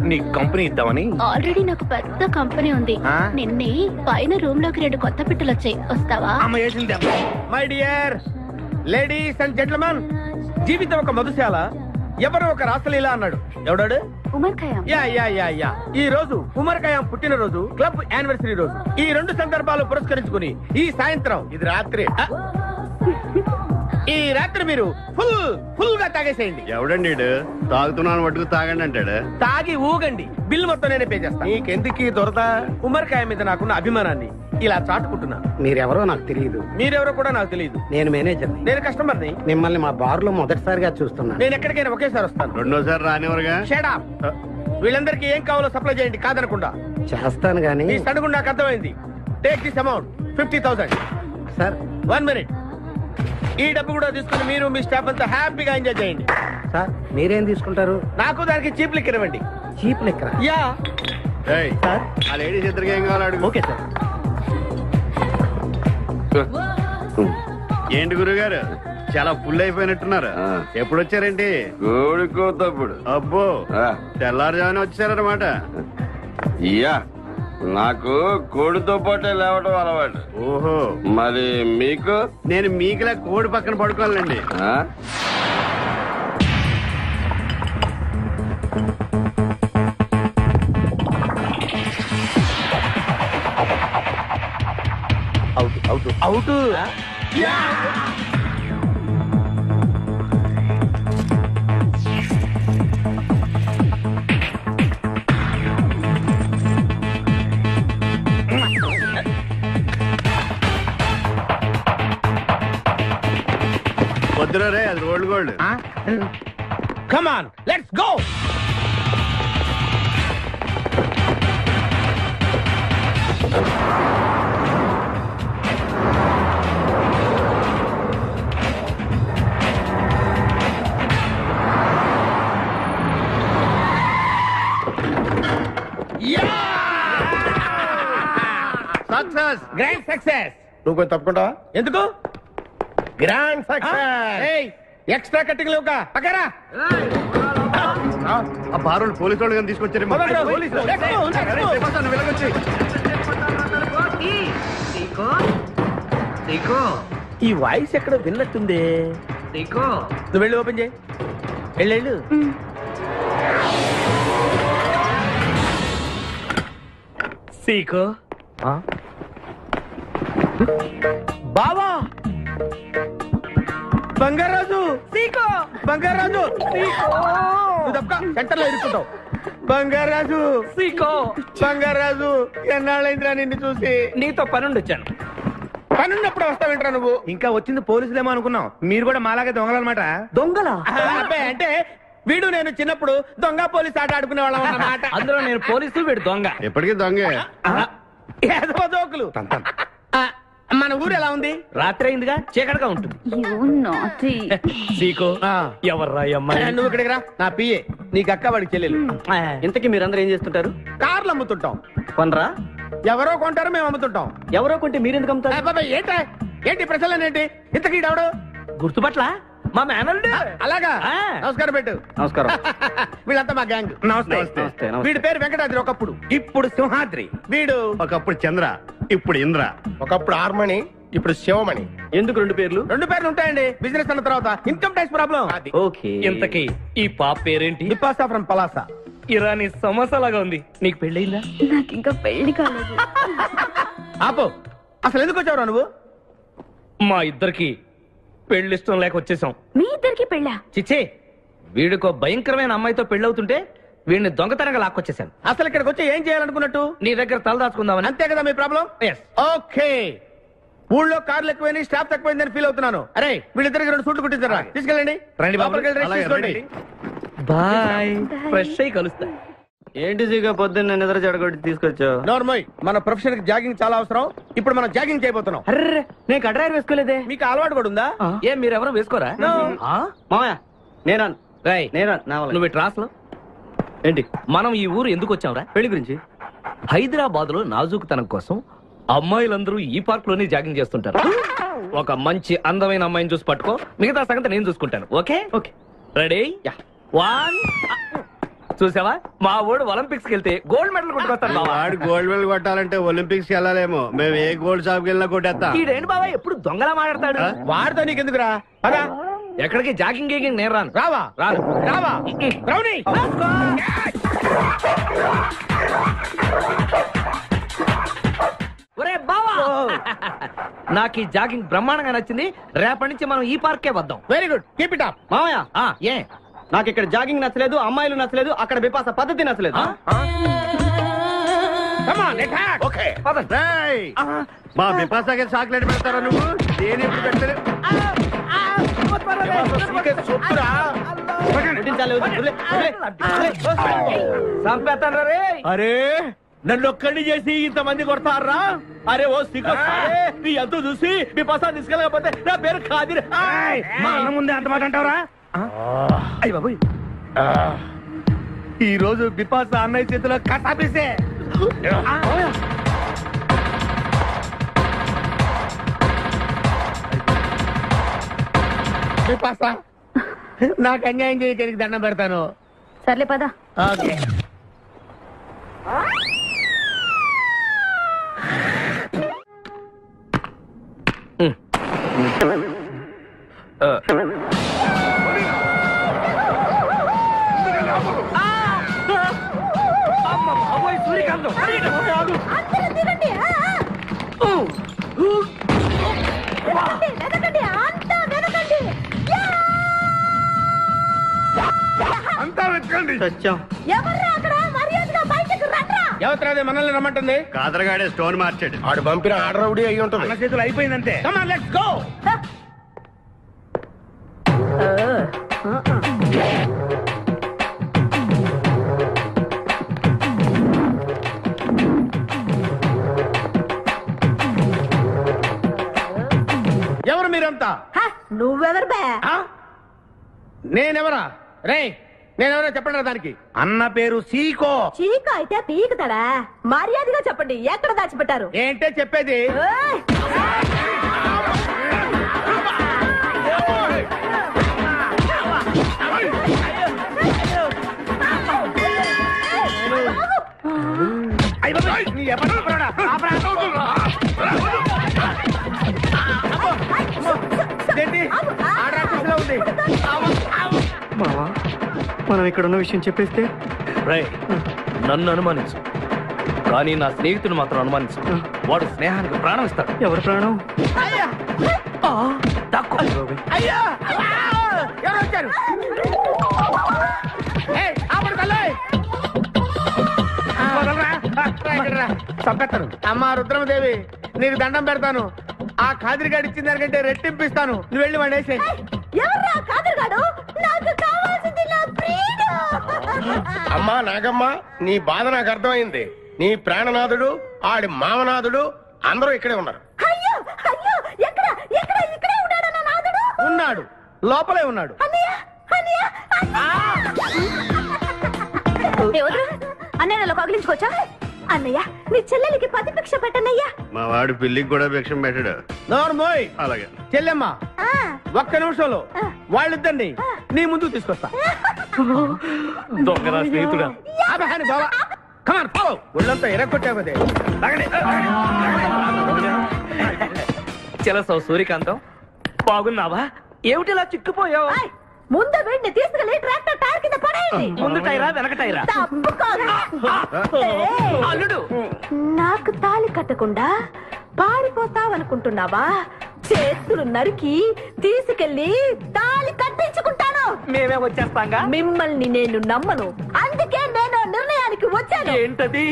నీ కంపెనీ ఇద్దామని. ఆల్రెడీ నాకు పెద్ద కంపెనీ ఉంది. నిన్నే పైన రూమ్ లోకి 2 కొత్త పిట్టలు వచ్చాయి. వస్తావా? My dear ladies and gentlemen, జీవితం ఒక మధుశాల. ఎవరో ఒక రాసలీలా అన్నాడు. ఎవడాడు? Omar Khayyam. Yeah yeah yeah yeah. ఈ రోజు ఉమర్ ఖయాం పుట్టినరోజు, క్లబ్ యానివర్సరీ రోజు. ఈ 2 సందర్భాలు పురస్కరించుకుని ఈ సాయంత్రం, ఇది రాత్రి, ఈ రాత్రి మీరు ఫుల్ గా తాగేసేయండి. ఎవడండి తాగుతున్నాను మటుకు తాగండి అంటాడు. తాగి ఊగండి, బిల్ మొత్తం నేనే పే చేస్తాను. నీకెందుకు దొరద? ఉమర్ ఖయాం మీద నాకున్న అభిమానాన్ని ఇలా చాటుకుంటున్నా. మీరెవరో నాకు తెలియదు. మీరెవరో కూడా నాకు తెలియదు. నేను మేనేజర్. నేను కస్టమర్ ని. మిమ్మల్ని మా బార్ లో మొదటిసారిగా చూస్తున్నా. నేను ఎక్కడికైనా ఒకేసారి వస్తాను. రెండోసారి రానివరుగా. Shut up. వీళ్ళందరికీ ఏం కావాలో సప్లై చేయండి, కాదనకుండా. చేస్తాను గానీ ఈ సడుగు నాకు అర్థమైంది. Take this amount 50,000. Sir 1 minute. ఈ డబ్బు కూడా తీసుకుని మీరు మీ స్టాఫ్ అంతా హ్యాపీగా ఎంజాయ్ చేయండి. సార్ మీరేం తీసుకుంటారు? నాకు దానికి చీప్ లిక్కర్ ఇవ్వండి. Cheap liquor? యా. సార్ ఆ లేడీస్ ఇద్దరికి ఏం కావాలి? Okay sir. ఏంటి గురుగారు చాలా ఫుల్ అయిపోయినట్టున్నారు ఎప్పుడు వచ్చారేంటి కోడికోతప్పుడు అబ్బో తెల్లారుజామున వచ్చారన్నమాట ఇయ్యా నాకు కోడితో పాటే లేవటం అలవాటు. ఓహో మరి మీకు? నేను మీకులా కోడి పక్కన పడుకోవాలండి. అవుట్ అవుట్ వద్దురా రే, అది rolled gold. Come on let's go. Success, grand success. నువ్వు కొంచెం తప్పుకుంటావా? ఎందుకు? Grand success. ఎక్స్ట్రా కట్టింగ్ లేవుగా పక్కరా. ఆ బారులు పోలీసు వాళ్ళు కానీ తీసుకొచ్చారు. ఈ వాయిస్ ఎక్కడ విన్నట్టుంది. నువ్వు వెళ్ళి ఓపెన్ చేయి. వెళ్ళు. సీకో బావా, బంగారాజు, సీకో బంగారాజు, సెంటర్ లో ఇరుక్కుంటావు. బంగారాజు, సీకో బంగారాజు, ఎన్నాళ్ళైందిరా నిన్ను చూసి. నీతో పనుండి వచ్చాను. పనున్నప్పుడు వస్తావేంట్రా నువ్వు? ఇంకా వచ్చింది పోలీసులేమో అనుకున్నాం. మీరు కూడా మాలాగే దొంగలన్నమాట. దొంగల అంటే వీడు నేను చిన్నప్పుడు దొంగ పోలీసు ఆట ఆడుకునే వాళ్ళం అన్నమాట. అందులో నేను పోలీసు, వీడు దొంగ. ఎప్పటికీ దొంగే. జోకులు. మన ఊరు ఎలా ఉంది? రాత్రి అయిందిగా, చీకటిగా ఉంటుంది. సీకో ఎవర్రా అమ్మాయి? నువ్వు ఇక్కడికి రా. నా పిఏ, నీకు అక్క, వాడికి చెల్లెలు. ఇంతకీ మీరందరూ ఏం చేస్తుంటారు? కార్లు అమ్ముతుంటాం. కొనరా? ఎవరో కొంటారు, మేము అమ్ముతుంటాం. ఎవరో కొంటే మీరెందుకు అమ్ముతారు? ఏంటి ప్రశ్నలేంటి? ఇంతకీ ఎవడు? గుర్తుపట్ల మా మేనల్డ్. అలాగా, నమస్కారం పెట్టు. నమస్కారం. వీళ్ళంతా మా గ్యాంగ్. నమస్తే. వీడి పేరు వెంకటాద్రి, ఒకప్పుడు. ఇప్పుడు సింహాద్రి. వీడు ఒకప్పుడు చంద్ర, ఇప్పుడు ఇంద్ర. ఒకప్పుడు ఆర్మణి, ఇప్పుడు శివమణి. ఎందుకు రెండు పేర్లు? రెండు పేర్లు ఉంటాయండి. బిజినెస్ అన్న తర్వాత ఇన్కమ్ ట్యాక్స్ ప్రాబ్లం. ఓకే. ఇంతకీ ఈ పాప పేరేంటి? బిపాసా ఫ్రమ్ పలాసా. ఇరానీ సమోసా లాగా ఉంది. నీకు పెళ్ళయిందా? నాకు ఇంకా పెళ్లి కాలేదు. ఆపో, అసలు ఎందుకు వచ్చావురా నువ్వు? మా ఇద్దరికి పెళ్లి ఇష్టం లేక వచ్చేసాం. మీ ఇద్దరికి పెళ్ళా? చిచ్చే, వీడికో భయంకరమైన అమ్మాయితో పెళ్ళవుతుంటే వీడిని దొంగతనంగా లాక్కొచ్చేసాను. అసలు ఇక్కడికి వచ్చి ఏం చేయాలనుకున్నట్టు? నీ దగ్గర తలదాచుకుందామని. అంతే కదా మీ ప్రాబ్లం? ఓకే. ఊళ్ళో కార్లు ఎక్కువైంది, స్టాఫ్ తక్కువైందని ఫీల్ అవుతున్నాను. అరే, వీళ్ళిద్దరికి 2 సూట్లు కుట్టించారా? తీసుకెళ్ళండి. రండి బాబు. బాయ్. ఫ్రెష్ అయ్యి కలుస్తా. ఏంటి సీగా పొద్దున్న నిద్ర చెడగొట్టి తీసుకొచ్చావు? నోర్మోయ్, మన ప్రొఫెషన్ కి జాగింగ్ చాలా అవసరం. ఇప్పుడు మనం జాగింగ్ చేయబోతున్నాం. అర్రే, నేను కడ్రాయర్ వేసుకోలేదే. మీకు అలవాటు కూడా ఉందా? ఏం మీరెవరూ వేసుకోరా? మామయ్య, నువ్వు ట్రాస్ లో ఏంటి? మనం ఈ ఊరు ఎందుకు వచ్చావురా? పెళ్లి గురించి. హైదరాబాద్ లో నాజూకుతనం కోసం అమ్మాయిలందరూ ఈ పార్క్ లోనే జాగింగ్ చేస్తుంటారు. ఒక మంచి అందమైన అమ్మాయిని చూసి పట్టుకో, మిగతా సంగతి నేను చూసుకుంటాను. ఓకే? ఓకే. రెడీ? 1. చూసావా, మా వాడు ఒలింపిక్స్ కి వెళ్తే గోల్డ్ మెడల్ కొట్టుకొస్తాను. వాడు గోల్డ్ మెడల్ కొట్టాలంటే ఒలింపిక్స్ కి వెళ్ళాలేమో. మేము ఏ గోల్డ్ షాప్ కి వెళ్ళినా కొట్టేస్తాం. ఈడేంటి బాబా ఎప్పుడు దొంగలా మాట్లాడతాడు? వాడితో నీకెందుకురా? పదా, ఎక్కడికి జాగింగ్ గీగింగ్ నేను రాను. రావా? రావా? రౌడీ! ఒరే బావా, నాకు ఈ జాగింగ్ బ్రహ్మాండంగా నచ్చింది. రేపటి నుంచి మనం ఈ పార్కే వద్దాం. Very good, keep it up. మామయ్య, ఏ నాకు ఇక్కడ జాగింగ్ నచ్చలేదు, అమ్మాయిలు నచ్చలేదు, అక్కడ బిపాస పద్ధతి నచ్చలేదు. మా బిపాసాకి చాక్లెట్ పెడతారా నువ్వు? నేను ఎప్పుడు పెట్టలేదు. అరే, నన్ను ఒక్కడిని చేసి ఇంతమంది కొడతారా? అరే ఓ సిగ్గు, నీ ఎంత చూసి మీ పసా తీసుకెళ్ళకపోతే నా పేరు ఖాదిర్. మా అన్న ముందే అంత మాట అంటావరా? అయ్య బాబు, ఈ రోజు బిపాస అన్నయ్య చేతిలో కసాపిసే. నాకు అన్యాయం చేయడానికి దండం పెడతాను. సర్లే పద. ఓకే. సూర్యకాంతం అంతా వెతకండి. ఎవరు మనల్ని రమ్మంటుంది? కాదరగాడే స్టోన్ మార్చాడు. ఆడు పంపిన ఆర్డర్ రౌడీ అయ్యి ఉంటుంది. మన చేతులు అయిపోయిందంటే. Come on, let's go. ఎవరు మీరంతా? నువ్వెవరు బే? నేనెవరా? రే నేనెవరో చెప్పండి దానికి. అన్న పేరు సీకో. చీక అయితే పీకుతాడా? మర్యాదగా చెప్పండి, ఎక్కడ దాచిపెట్టారు? ఏంటే చెప్పేది? మావా మనం ఇక్కడ ఉన్న విషయం చెప్పేస్తే రై నన్ను అనుమానించు, కానీ నా స్నేహితుడు మాత్రం అనుమానించు. వాడు స్నేహానికి ప్రాణం ఇస్తాడు. ఎవరు ప్రాణం? అయ్యా ఎవరు వచ్చారు? చంపేస్తాను. అమ్మా రుద్రమదేవి నీకు దండం పెడతాను. ఆ ఖాదిరిగాడు ఇచ్చిన దానికంటే రెట్టింపిస్తాను. నువ్వు వెళ్ళి వాడు వేసే. అమ్మా నాగమ్మ, నీ బాధ నాకు అర్థమైంది. నీ ప్రాణనాథుడు, ఆడి మామనాథుడు అందరూ ఇక్కడే ఉన్నారు. ఉన్నాడు, లోపలే ఉన్నాడు. అన్నయ్య కగిలించుకోవచ్చా? అన్నయ్య నీ చెల్లెలికి పతి భిక్ష పెట్టనయ్యా. మా వాడు పెళ్లికి కూడా భిక్షం పెట్టాడు. నోర్మోయ్. అలాగే చెల్లెమ్మ ఒక్క నిమిషంలో వాళ్ళిద్దరిని నీ ముందుకు తీసుకొస్తా. దొంగరా స్నేహితుడా. బాబా కమాన్ ఫాలో. ఒళ్ళంతా ఎరగొట్టామదే. చెలసావు సూర్యకాంతం, బాగున్నావా? ఏమిటిలా చిక్కుపోయావు? ముందు వీడిని తీసుకెళ్లి ట్రాక్టర్ టైర్ కింద పడేయండి. ముందు టైరా వెనక టైరా? అల్లుడు నాకు తాళి కట్టకుండా పారిపోతావనుకుంటున్నావా? చేతులు నరికి తీసుకెళ్లి తాళి కట్టించుకుంటాను. మేమే వచ్చేస్తాంగా. మిమ్మల్ని నేను నమ్మను, అందుకే నేను నిర్ణయానికి వచ్చాను. ఏంటది?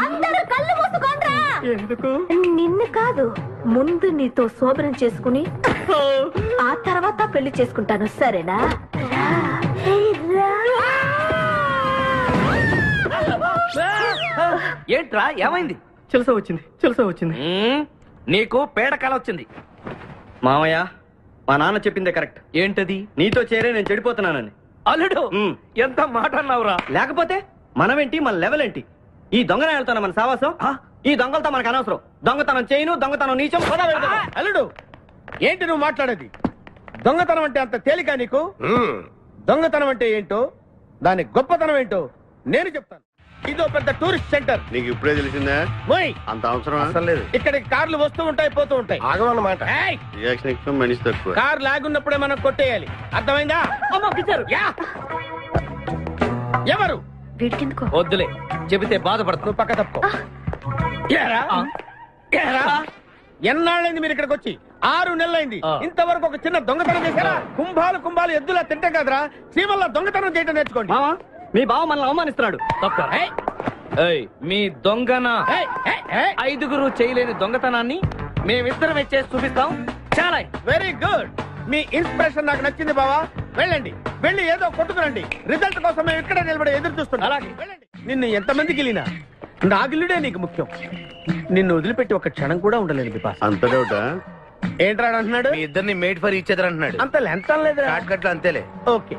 అందరూ కళ్ళు మూసుకోండ్రా. ఎందుకు? నిన్ను కాదు, ముందు నీతో శోభనం చేసుకుని ఆ తర్వాత పెళ్లి చేసుకుంటాను, సరేనా? ఏంట్రా ఏమైంది? చెలసా వచ్చింది. నీకు పేడకాల వచ్చింది. మామయ్య, మా నాన్న చెప్పిందే కరెక్ట్. ఏంటది? నీతో చేరే నేను చెడిపోతున్నానని. అల్లుడు ఎంత మాట అన్నావురా? లేకపోతే మనమేంటి, మన లెవెల్ ఏంటి? ఈ దొంగనే వెళ్తాను మన సావాసం. ఈ దొంగలతో మనకు అనవసరం. దొంగతనం చేయను, దొంగతనం నీచం. అల్లుడు ఏంటి నువ్వు మాట్లాడేది? దొంగతనం అంటే అంత తేలిక నీకు? దొంగతనం అంటే ఏంటో, దాని గొప్పతనం ఏంటో నేను చెప్తాను. ఇదో పెద్ద టూరిస్ట్ సెంటర్. నీకు ఇప్పుడే తెలిసిందా? అంత అవసరం అసలు లేదు. ఇక్కడికి కార్లు వస్తూ ఉంటాయి, పోతూ ఉంటాయి. ఆగమన్నమాట. రియాక్షన్ ఎక్కువ, మనిషి తక్కువ. కార్ లాగున్నప్పుడే మనం కొట్టేయాలి, అర్థమైందా? ఎవరు? వద్దులే, చెబితే బాధపడతా. నువ్వు పక్క తప్పుకో. ఎన్నాళ్ళైంది మీరు ఇక్కడికి వచ్చి? 6 నెలలైంది. ఇంతవరకు ఒక చిన్న దొంగతనం చేశారా? కుంభాలు ఎద్దులా తింటాం కదరా. సీమల్లా దొంగతనం చేయడం నేర్చుకోండి. మీ బావ మనల్ని అవమానిస్తున్నాడు. మీ దొంగన 5గురు చేయలేని దొంగతనాన్ని మేమిద్దరమే చేసి చూపిస్తాం. చాలా వెరీ గుడ్. మీ ఇన్స్పిరేషన్ నాకు నచ్చింది బావా. వెళ్ళండి, వెళ్ళి ఏదో కొట్టుకురండి. రిజల్ట్ కోసం మేము ఇక్కడే నిలబడి ఎదురు చూస్తున్నాం. అలాగే వెళ్ళండి. నిన్ను ఎంతమందికి వెళ్ళినా నా గిల్లుడే నీకు ముఖ్యం. నిన్ను వదిలిపెట్టి ఒక క్షణం కూడా ఉండలేను బిపాస్. అంత డౌటా? ఏంట్రా అంటున్నాడు? మీ ఇద్దరిని మేడ్ ఫర్ ఈచ్ అదర్ అంటున్నాడు. అంత లెంత్ లేదు. షార్ట్ అంతేలే. ఓకే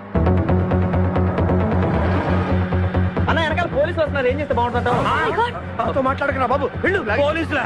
అన్న, వెనకాల పోలీసులు వస్తున్నారు. ఏం చేస్తే బాగుంటుందంటావు? మాట్లాడకరా బాబు. వెళ్ళు. పోలీసులా?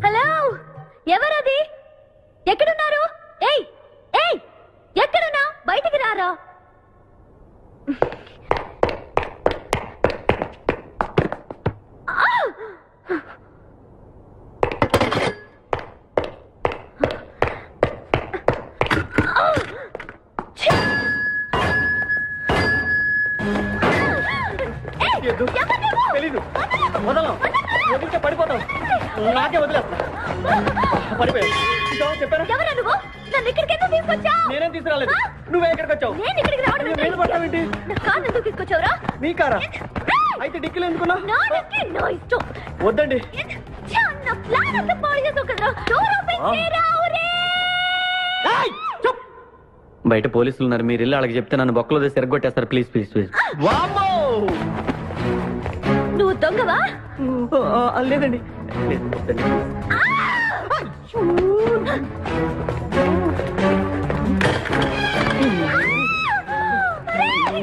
హలో, ఎవరది? ఎక్కడున్నారు? ఏయ్ ఏయ్, ఎక్కడున్నా? బయటికి రారా. తెలీదు, వదలం, వదిలితే పడిపోతాం. నాకే వదిలేస్తా. పడిపోయావు. చెప్పారా? ఎవరా నువ్వు? నన్ను ఇక్కడికి ఎందుకు తీసుకొచ్చావు? నేనేం తీసుకురాలేదు. నువ్వే ఇక్కడికి వచ్చావు. నేను ఇక్కడికి రావడం నువ్వు మీద పడతావేంటి? నా కారు ఎందుకు తీసుకొచ్చావురా? నీ కారా? అయితే డిక్కీలు ఎందుకున్నా? నా డిక్కీ నా ఇష్టం. వద్దండి. నా ప్లాన్ అంతా పాడు చేసావు కదరా. డోర్ ఓపెన్ చేయరా. బయట పోలీసులు ఉన్నారు, మీరు ఇల్లు వాళ్ళకి చెప్తే నన్ను బొక్కలో తీసి ఎరగొట్టేస్తారు. Please please please. నువ్వు దొంగవా? లేదండి.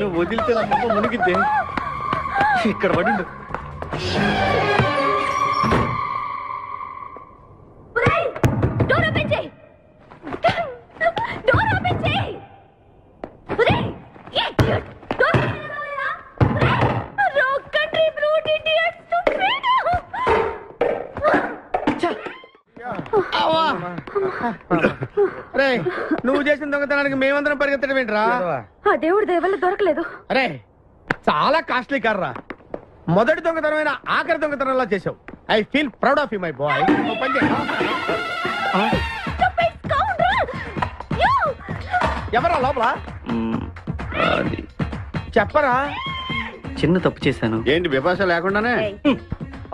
నువ్వు వదిలితే నా మొక్క మునిగిద్దే. ఇక్కడ పడిండు. డోర్ ఓపెన్ చేయి. డోర్ ఓపెన్ చేయి. Idiot. Door wrong country brute idiot. నువ్వు చేసిన దొంగతనానికి మేమందరం పరిగెత్తడం ఏంట్రా? ఆ దేవుడి దయవల్ల దొరకలేదు. అరే చాలా కాస్ట్లీ కార్రా. మొదటి దొంగతనమైన ఆఖరి దొంగతనంలా చేసావు. I feel proud of you my boy. ఎవరా లోపల? చెప్పరా. చిన్న తప్పు చేశాను. ఏంటి విభాష లేకుండానే?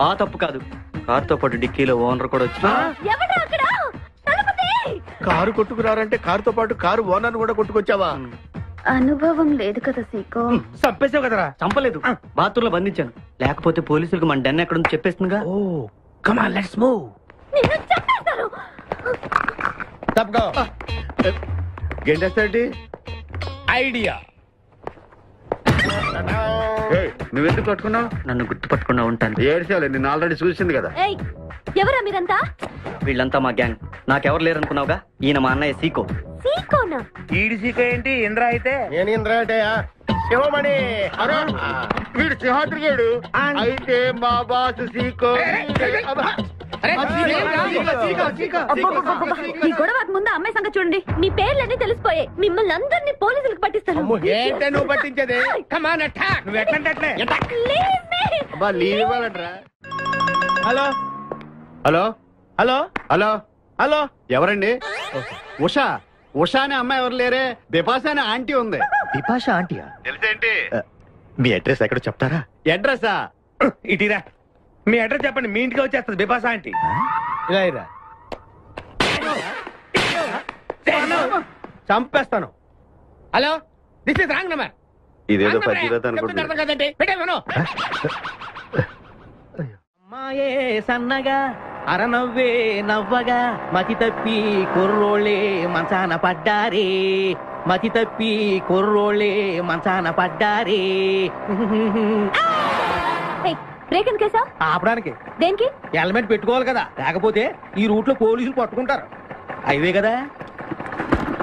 ఆ తప్పు కాదు, కారుతో పాటు డిక్కీలో ఓనర్ కూడా వచ్చి కారు కొట్టుకురారంటే కారుతో పాటు కారు ఓనర్ కూడా కొట్టుకొచ్చావా? అనుభవం లేదు కదా సీకో. చంపేసావు కదరా. చంపలేదు, బాత్రూంలో బంధించాను. లేకపోతే పోలీసులకు మన డెన్ ఎక్కడ చెప్పేస్తుందిగా. Oh come on let's move. నిన్ను చంపేస్తాను. తప్పుకో. గెంటేస్తాడి ఐడియా. నువ్వెందుకు పట్టుకున్నావు? నన్ను గుర్తుపట్టకుండా ఉంటాను. ఏడ్చాలి, నిన్ను ఆల్రెడీ చూసింది కదా. ఏయ్, ఎవరా మీరంతా? వీళ్ళంతా మా గ్యాంగ్. నాకెవరు లేరనుకున్నావుగా, ఈయన మా అన్నయ్య సీకో. సీకోనా? ఈడి సీకో ఏంటి? ఇంద్ర అయితే నేను ఇంద్ర అంటే శివమణి. వీడు సింహాద్రిగాడు అయితే మా బాస్ సీకో. ఈ గొడవకు ముందు అమ్మాయి సంగతి చూడండి. మీ పేర్లన్నీ తెలిసిపోయాయి. మిమ్మల్ని అందరినీ పోలీసులకు పట్టిస్తాను. ఏంటే నువ్వు పట్టించేది? కమాన్ అటాక్. నువ్వు ఎట్లంటే లీవ్ ఇవ్వాలంటరా. Hello hello hello hello hello. ఎవరండి? ఉషా. ఉషా అనే అమ్మాయి ఎవరు లేరే. బిపాషా అనే ఆంటీ ఉంది. బిపాషా ఆంటీయా? తెలుసేంటి? మీ అడ్రస్ ఎక్కడ చెప్తారా? అడ్రసా? ఇటీరా. మీ అడ్రస్ చెప్పండి, మీ ఇంటికి వచ్చేస్తుంది బిపాసా ఆంటీ. ఇలా ఇరా. చంపేస్తాను. Hello, this is wrong number. ఇదేదో పచ్చిరత కదండి. పెట్టేమను. అమ్మాయే సన్నగా అరనవ్వే నవ్వగా మతి తప్పి కుర్రోళ్ళే మంచాన పడ్డారే. మతి తప్పి కుర్రోళ్ళే మంచాన పడ్డారే. బ్రేక్ ఎందుకు వేసావ్? ఆపడానికి. దేనికి? హెల్మెట్ పెట్టుకోవాలి కదా, లేకపోతే ఈ రూట్ లో పోలీసులు పట్టుకుంటారు. అయివే కదా.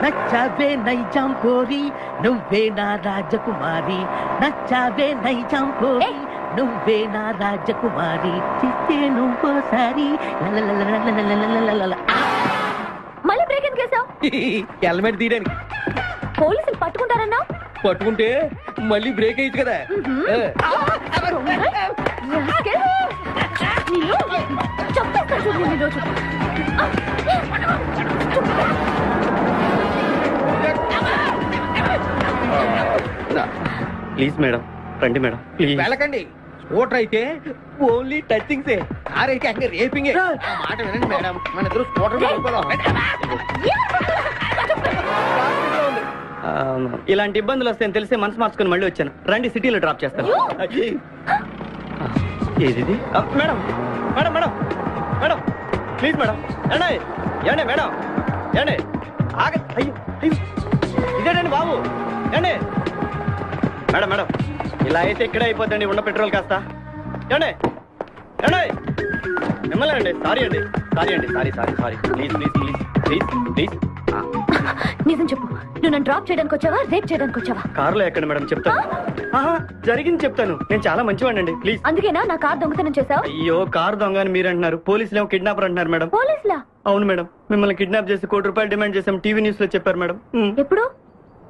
నచ్చావే నైజాం కోరి నువ్వే నా రాజకుమారి. నచ్చావే నైజాం కోరి నువ్వే నా రాజకుమారి. చిస్తే నువ్వోసారి. మళ్ళీ బ్రేక్ ఎందుకు వేసావ్? హెల్మెట్ తీయడానికి. పోలీసులు పట్టుకుంటారన్నావు, పట్టుకుంటే మళ్ళీ బ్రేక్ అయ్యింది కదా. ప్లీజ్ మేడం, రండి మేడం. వెళ్ళకండి. స్కూటర్ అయితే ఓన్లీ టచింగ్సే, కార్ అయితే అక్కడ రేపింగే. మాట వినండి మేడం, మన ఇద్దరు స్కూటర్ ఇలాంటి ఇబ్బందులు వస్తాయని తెలిసి మనసు మార్చుకుని మళ్ళీ వచ్చాను. రండి, సిటీలో డ్రాప్ చేస్తాను. ఏది madam? Madam madam madam please madam. ఏమండి ఏమండి మేడం, ఏమండి ఆగ. అయ్యో అయ్యో, ఇదేనండి బాబు. ఏమండి మేడం మేడం, ఇలా అయితే ఇక్కడే అయిపోద్దండి ఉన్న పెట్రోల్ కాస్త. ఏమండి ఏమండి, మిమ్మల్ని అండి. సారీ అండి, సారీ అండి, sorry sorry sorry. Please please please please please. నిజం చెప్పు, నువ్వు నన్ను డ్రాప్ చేయడానికి వచ్చావా, రేప్ చేయడానికి వచ్చావా? కారులో ఎక్కడ మేడం, చెప్తాను. జరిగింది చెప్తాను. నేను చాలా మంచివాడినండి, ప్లీజ్. అందుకేనా నా కార్ దొంగతనం చేసావు? అయ్యో, కారు దొంగ అని మీరు అంటున్నారు, పోలీసులు ఏమో కిడ్నాపర్ అంటున్నారు మేడం. పోలీసులా? అవును మేడం, మిమ్మల్ని కిడ్నాప్ చేసి ₹1 కోటి డిమాండ్ చేసాం, టీవీ న్యూస్ లో చెప్పారు మేడం. ఎప్పుడు?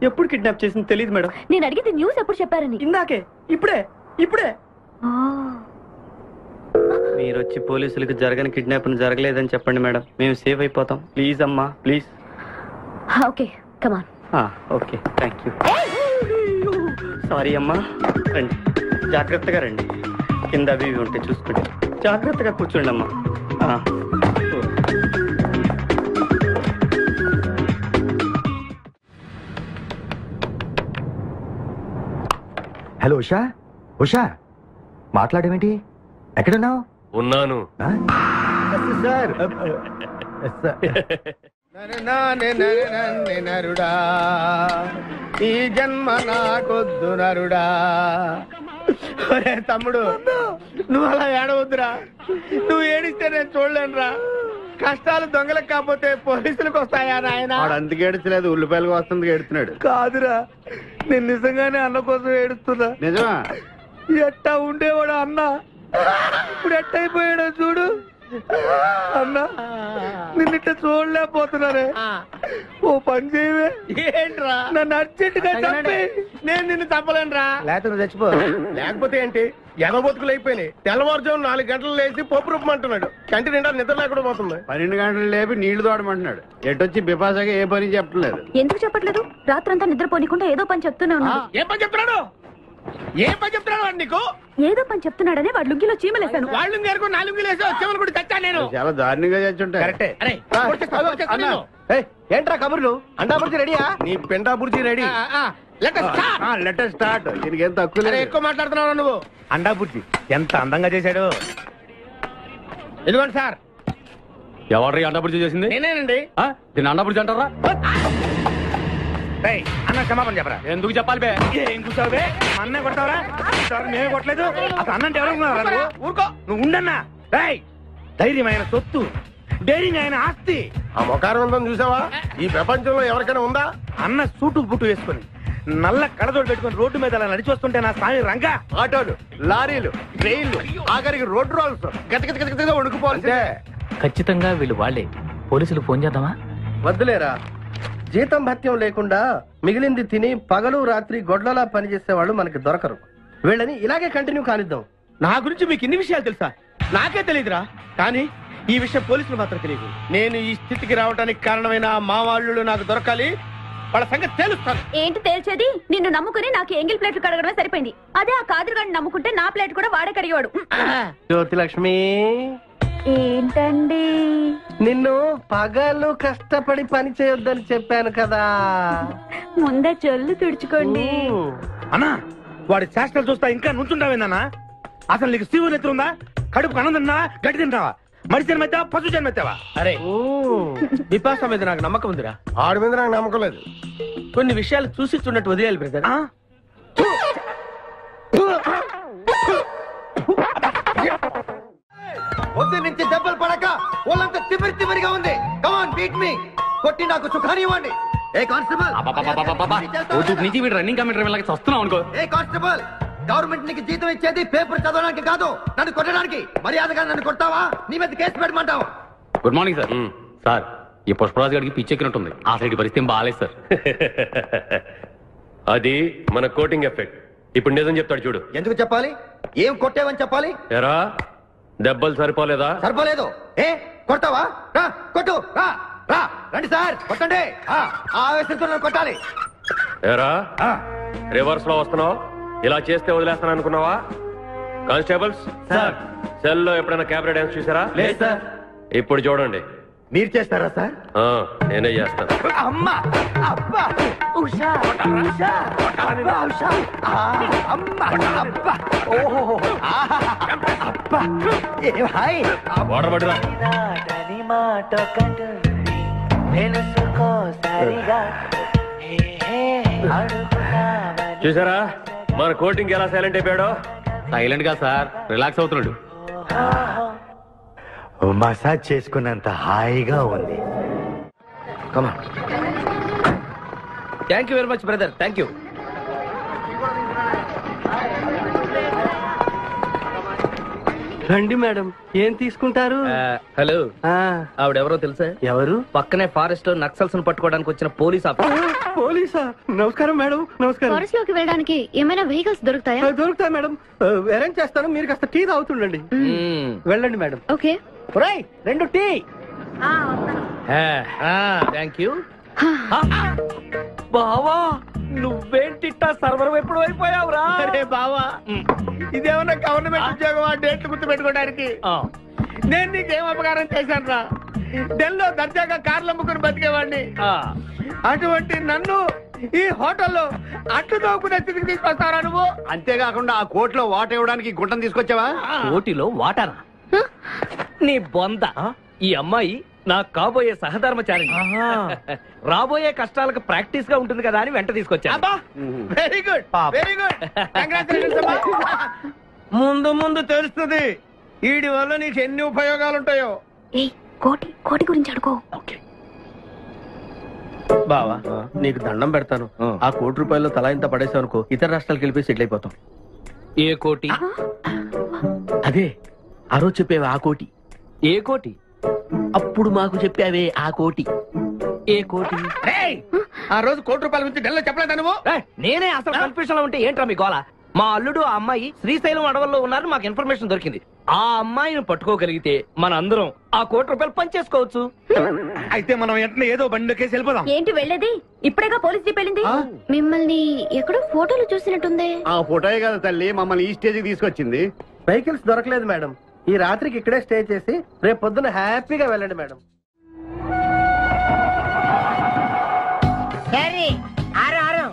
ఎప్పుడు కిడ్నాప్ చేసింది తెలియదు మేడం. నేను అడిగితే న్యూస్ ఎప్పుడు చెప్పారని. ఇందాకే, ఇప్పుడే ఇప్పుడే. మీరు వచ్చి పోలీసులకు జరగని కిడ్నాప్ జరగలేదని చెప్పండి మేడం, మేము సేఫ్ అయిపోతాం. ప్లీజ్ అమ్మా, please. Okay, come on. Okay, thank you. Sorry అమ్మా. రండి, జాగ్రత్తగా రండి. కింద అవి ఇవి ఉంటే చూసుకోండి. జాగ్రత్తగా కూర్చోండి అమ్మా. హలో ఉషా, ఉషా మాట్లాడేమిటి? ఎక్కడున్నావు? ఉన్నాను సార్. నరుడా, ఈ జన్మ నాకొద్దు నరుడా. తమ్ముడు, నువ్వు అలా ఏడవద్దురా. నువ్వు ఏడిస్తే నేను చూడలేనురా. కష్టాలు దొంగలకు కాకపోతే పోలీసులకు వస్తాయా నాయన? అందుకే ఏడుచలేదు, ఉల్లిపాయలకు వస్తుంది ఏడుతున్నాడు. కాదురా, నేను నిజంగానే అన్న కోసం ఏడుస్తున్నా. నిజమా? ఎట్టా ఉండేవాడు అన్న, ఇప్పుడు ఎట్టయిపోయాడో చూడు. అన్నా, నిన్నిట్ట చూడలేకపోతున్నారే. ఓ పని చేయవే. ఏంట్రా? నన్ను అర్జెంటుగా చంపే. నేను నిన్ను చంపలేనురా. లేకపోతే నువ్వు చచ్చిపో. లేకపోతే ఏంటి, ఎగబొతుకులు అయిపోయినాయి. తెల్లవారుజాము 4 గంటలు లేచి పప్పు రూపమంటున్నాడు. కంటి నిండా నిద్ర లేకుండా పోతుంది. 12 గంటలు లేపి నీళ్లు తోడమంటున్నాడు. ఎటొచ్చి బిపాసగా ఏ పని చెప్పట్లేదు. ఎందుకు చెప్పట్లేదు? రాత్రంతా నిద్రపోనికుండా ఏదో పని చెప్తూనే ఉన్నాడు. ఏం పని చెప్తున్నాడు? ఏం పని చెప్తున్నాడు వాడు నీకు? ఏదో పని చెప్తున్నాడని వాడు లుంగిలో చీమలేశాను. వాళ్ళు గారు 4 లుంగిలేసి వచ్చేమని కూడా చచ్చా నేను. చాలా దారుణంగా చచ్చుంటా. కరెక్టే. ఏంట్రా కబుర్లు? అండా బుర్జీ రెడీయా? నీ పెండా బుర్జీ రెడీ. Letter start. దీనికి ఏం తక్కువ లేదు. ఎక్కువ మాట్లాడుతున్నావు నువ్వు. అండా బుర్జీ ఎంత అందంగా చేశాడు. ఇదిగోండి సార్. ఎవరు అండాపుడి చేసింది? నేనేనండి. దీన్ని అండాపుడి అంటారా? అన్న క్షమాపణ చెప్పరా. ఎందుకు చెప్పాలి బే? ఏం కూర్చోవు బే? అన్నే కొడతావరా? మేమే కొట్టలేదు. అసలు అన్నంటే ఎవరు? ఊరుకో, నువ్వు ఉండన్నా. ధైర్యమైన సొత్తు, డైరింగ్ అయిన ఆస్తి. ఆ మొకారం చూసావా? ఈ ప్రపంచంలో ఎవరికైనా ఉందా? అన్న సూటు బుట్టు వేసుకుని నల్ల కడదోడు పెట్టుకుని రోడ్డు మీద అలా నడిచి వస్తుంటే నా స్వామి రంగా. ఆటోలు, లారీలు, ట్రైన్లు, ఆఖరికి రోడ్డు రోల్స్ గతగతగతగా వణుకుపోతే. ఖచ్చితంగా వీళ్ళు వాళ్ళే. పోలీసులు ఫోన్ చేద్దామా? వద్దులేరా, జీతం భత్యం లేకుండా మిగిలింది తిని పగలు రాత్రి గొడ్లలా పనిచేసే వాళ్ళు మనకి దొరకరు. వీళ్ళని ఇలాగే కంటిన్యూ కానిద్దాం. నా గురించి మీకు ఇన్ని విషయాలు తెలుసా? నాకే తెలియదురా. కానీ ఈ విషయం పోలీసులు మాత్రం తెలియదు. నేను ఈ స్థితికి రావడానికి కారణమైన మా వాళ్ళు నాకు దొరకాలి. వాళ్ళ సంగతి తెలుస్తాను. ఏంటి తేల్చేది? నిన్ను నమ్ముకుని నాకు ఎంగిల్ ప్లేట్లు కడగడమే సరిపోయింది. అదే ఆ కాదురుగాడిని నమ్ముకుంటే నా ప్లేట్ కూడా వాడే కడిగేవాడు. జ్యోతి లక్ష్మి, ఏంటండి? నిన్ను పగలు కష్టపడి పని చేయొద్దని చెప్పాను కదా. ముందే చెల్లు తుడుచుకోండి. అన్నా, వాడి చేష్టలు చూస్తా ఇంకా నుంచుంటావేందన్నా? అసలు నీకు శివుని ఎత్తుందా? కడుపు అన్నం తిన్నా, గడ్డి తింటావా? మనిషి జన్మెత్తావా, పశు జన్మెత్తావా? అరే, విపాస మీద నాకు నమ్మకం ఉందిరా. ఆడి మీద నాకు నమ్మకం లేదు. కొన్ని విషయాలు చూసి చూడట్టు వదిలేయాలి బ్రదర్. పొద్దు నుంచి దెబ్బలు పడక వాళ్ళంతా తిమిరి తిమిరిగా ఉంది. కమాన్ బీట్ మీ, కొట్టి నాకు సుఖాన్ని ఇవ్వండి. ఏ కానిస్టేబుల్, నుంచి వీడు రన్నింగ్ కమిటీ వెళ్ళక వస్తున్నావు అనుకో. ఏ కానిస్టేబుల్, గవర్నమెంట్ నీకు జీతం ఇచ్చేది పేపర్ చదవడానికి కాదు, నన్ను కొట్టడానికి. మర్యాదగా నన్ను కొడతావా, నీ మీద కేసు పెట్టమంటావు. Good morning sir. సార్, ఈ పుష్పరాజు గారికి పిచ్చెక్కినట్టుంది. ఆ సైడ్ పరిస్థితి బాగాలేదు సార్. అది మన కోటింగ్ ఎఫెక్ట్. ఇప్పుడు నిజం చెప్తాడు చూడు. ఎందుకు చెప్పాలి? ఏం కొట్టేవని చెప్పాలి? ఎరా దెబ్బలు సరిపోలేదా? సరిపోలేదు. ఏ కొడతావా? రా కొట్టు. రా రా రండి సార్ కొట్టండి. ఆవేశంతో నన్ను కొట్టాలి. ఎరా రివర్స్ లో వస్తున్నావు? ఇలా చేస్తే వదిలేస్తాను అనుకున్నావా? కానిస్టేబుల్స్ సార్, సెల్ లో ఎప్పుడైనా కెమెరా డాన్స్ చూసారా? లేదు సార్. ఇప్పుడు చూడండి. మీరు చేస్తారా సార్? నేనే చేస్తాను. అమ్మా అబ్బా ఉషా ఉషా అబ్బా ఉషా అమ్మా అబ్బా ఓహో అబ్బా ఏ భాయ్ వాడబడిరా. మాట కట్టు తెలుసుకో సరిగా చూసారా మన కోటింగ్ ఎలా సైలెంట్ అయిపోయాడో? సైలెంట్ గా సార్, రిలాక్స్ అవుతున్నాడు. మసాజ్ చేసుకున్నంత హాయిగా ఉంది. Thank you very much brother, thank you. రండి మేడం, ఏం తీసుకుంటారు? హలో, ఆవిడెవరో తెలుసా? ఎవరు? పక్కనే ఫారెస్ట్ లో నక్సల్స్ పట్టుకోవడానికి వచ్చిన పోలీస్ ఆఫీసర్. పోలీసా? నమస్కారం మేడం. నమస్కారం. ఫారెస్ట్ లోకి వెళ్ళడానికి ఏమైనా వెహికల్స్ దొరుకుతాయా? దొరుకుతాయి మేడం, అరేంజ్ చేస్తాను. మీరు కాస్త టీ తాగుతుండండి. వెళ్ళండి madam. Okay. 2 tea. Thank you. బావా నువ్వేంటిట్టా సర్వర్ ఎప్పుడు అయిపోయావురా? అరే బావా, ఇదేమన్నా గవర్నమెంట్ ఉద్యోగం? డేట్లు గుర్తు పెట్టుకోవడానికి నేను నీకేం అపకారం చేశాను రా? ఢిల్లీలో దర్జాగా కార్లు అమ్ముకుని బతికేవాడిని. అటువంటి నన్ను ఈ హోటల్లో అట్లు తోకునే స్థితికి తీసుకొస్తారా నువ్వు? అంతేకాకుండా ఆ కోర్టులో వాటర్ ఇవ్వడానికి గుంటను తీసుకొచ్చావా? కోటిలో వాటారా? నీ బొంద. ఈ అమ్మాయి నా కాబోయే సహధర్మచారి. రాబోయే కష్టాలకు ప్రాక్టీస్ గా ఉంటుంది కదా అని వెంట తీసుకొచ్చా. Very good, very good. ముందు ముందు తెలుస్తుంది వీడి వల్ల నీకు ఎన్ని ఉపయోగాలు ఉంటాయో. కోటి గురించి అడుకో. బావా నీకు దండం పెడతాను. ఆ ₹1 తలా ఇంత పడేసావు అనుకో, ఇతర రాష్ట్రాలకు వెళ్ళిపోయి సెటిల్ అయిపోతాం. ఏ కోటి? అదే ఆ రోజు చెప్పేవే ఆ కోటి. ఏ కోటి? అప్పుడు మాకు చెప్పావే ఆ కోటి. ఏ కోటి? ఆ రోజు ₹1 గురించి ఢిల్లీలో చెప్పలేదా నువ్వు? నేనే అసలు కన్ఫ్యూజన్ లో ఉంటే ఏంట్రా మీ గోల? మా అల్లుడు ఆ అమ్మాయి శ్రీశైలం అడవుల్లో ఉన్నారని మాకు ఇన్ఫర్మేషన్ దొరికింది. ఆ అమ్మాయిని పట్టుకోగలిగితే మన అందరం ఆ ₹1 పంచేసుకోవచ్చు. అయితే మనం వెంటనే ఏదో బండికేసి వెళ్ళిపోదాం. ఏంటి వెళ్ళేది? ఇప్పుడేగా పోలీస్ జీప్ వెళ్ళింది. మిమ్మల్ని ఎక్కడో ఫోటోలు చూసినట్టుంది. ఆ ఫోటోయే కదా తల్లి మమ్మల్ని ఈ స్టేజ్ కి తీసుకొచ్చింది. వెహికల్స్ దొరకలేదు మేడం. ఈ రాత్రికి ఇక్కడే స్టే చేసి రేపు పొద్దున హ్యాపీగా వెళ్ళండి మేడం. సరే ఆరు ఆరు.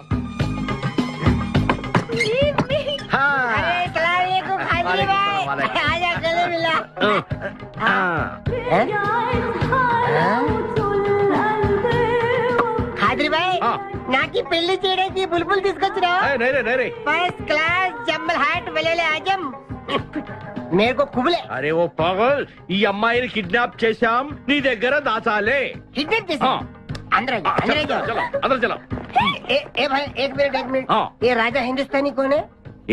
ఖాద్రిబాయ్ నాకు పెళ్లి చేయడానికి బుల్బుల్ తీసుకొచ్చినా? ఫస్ట్ క్లాస్ జంబల్ హాట్ వెలెలే ఆజం మేరకు కుబులే. అరే ఓ పాగల్, ఈ అమ్మాయిని కిడ్నాప్ చేశాం, నీ దగ్గర దాచాలే. కిడ్నాప్ చేశాం? अंदर चलो। ए भाई एक मिनट ये राजा हिंदुस्तानी कौन है?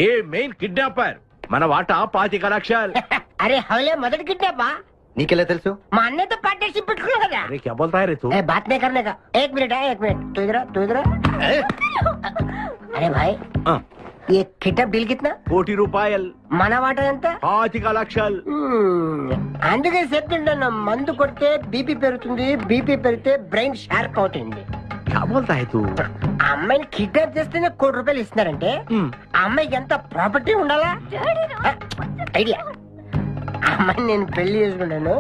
ये मेन किडनैपर మన వాటా 25 లక్షలు. अरे हवले मदद किडनैपा నీకెలా తెలుసు? మా అన్న తో పార్ట్నర్షిప్ పెట్టుకున్నా కదా. अरे क्या बोलता है रे तू? बात नहीं करने का. एक मिनट तू इधर अरे भाई ये కిడ్నాప్ డీల్ कितना? ₹1 మన వాటా ఎంత? 25 లక్షలు. అందుకే చెప్తుంటాను, మందు కొడితే బీపీ పెరుగుతుంది, బీపీ పెరిగితే బ్రెయిన్ షార్ప్ అవుతుంది. क्या बोलता है तू? అమ్మాయిని కిడ్నాప్ చేస్తేనే ₹1 ఇస్తున్నారంటే ఆ అమ్మాయికి ఎంత ప్రాపర్టీ ఉండాలా? ఐడియా. అమ్మాయిని నేను పెళ్లి చేసుకుంటాను,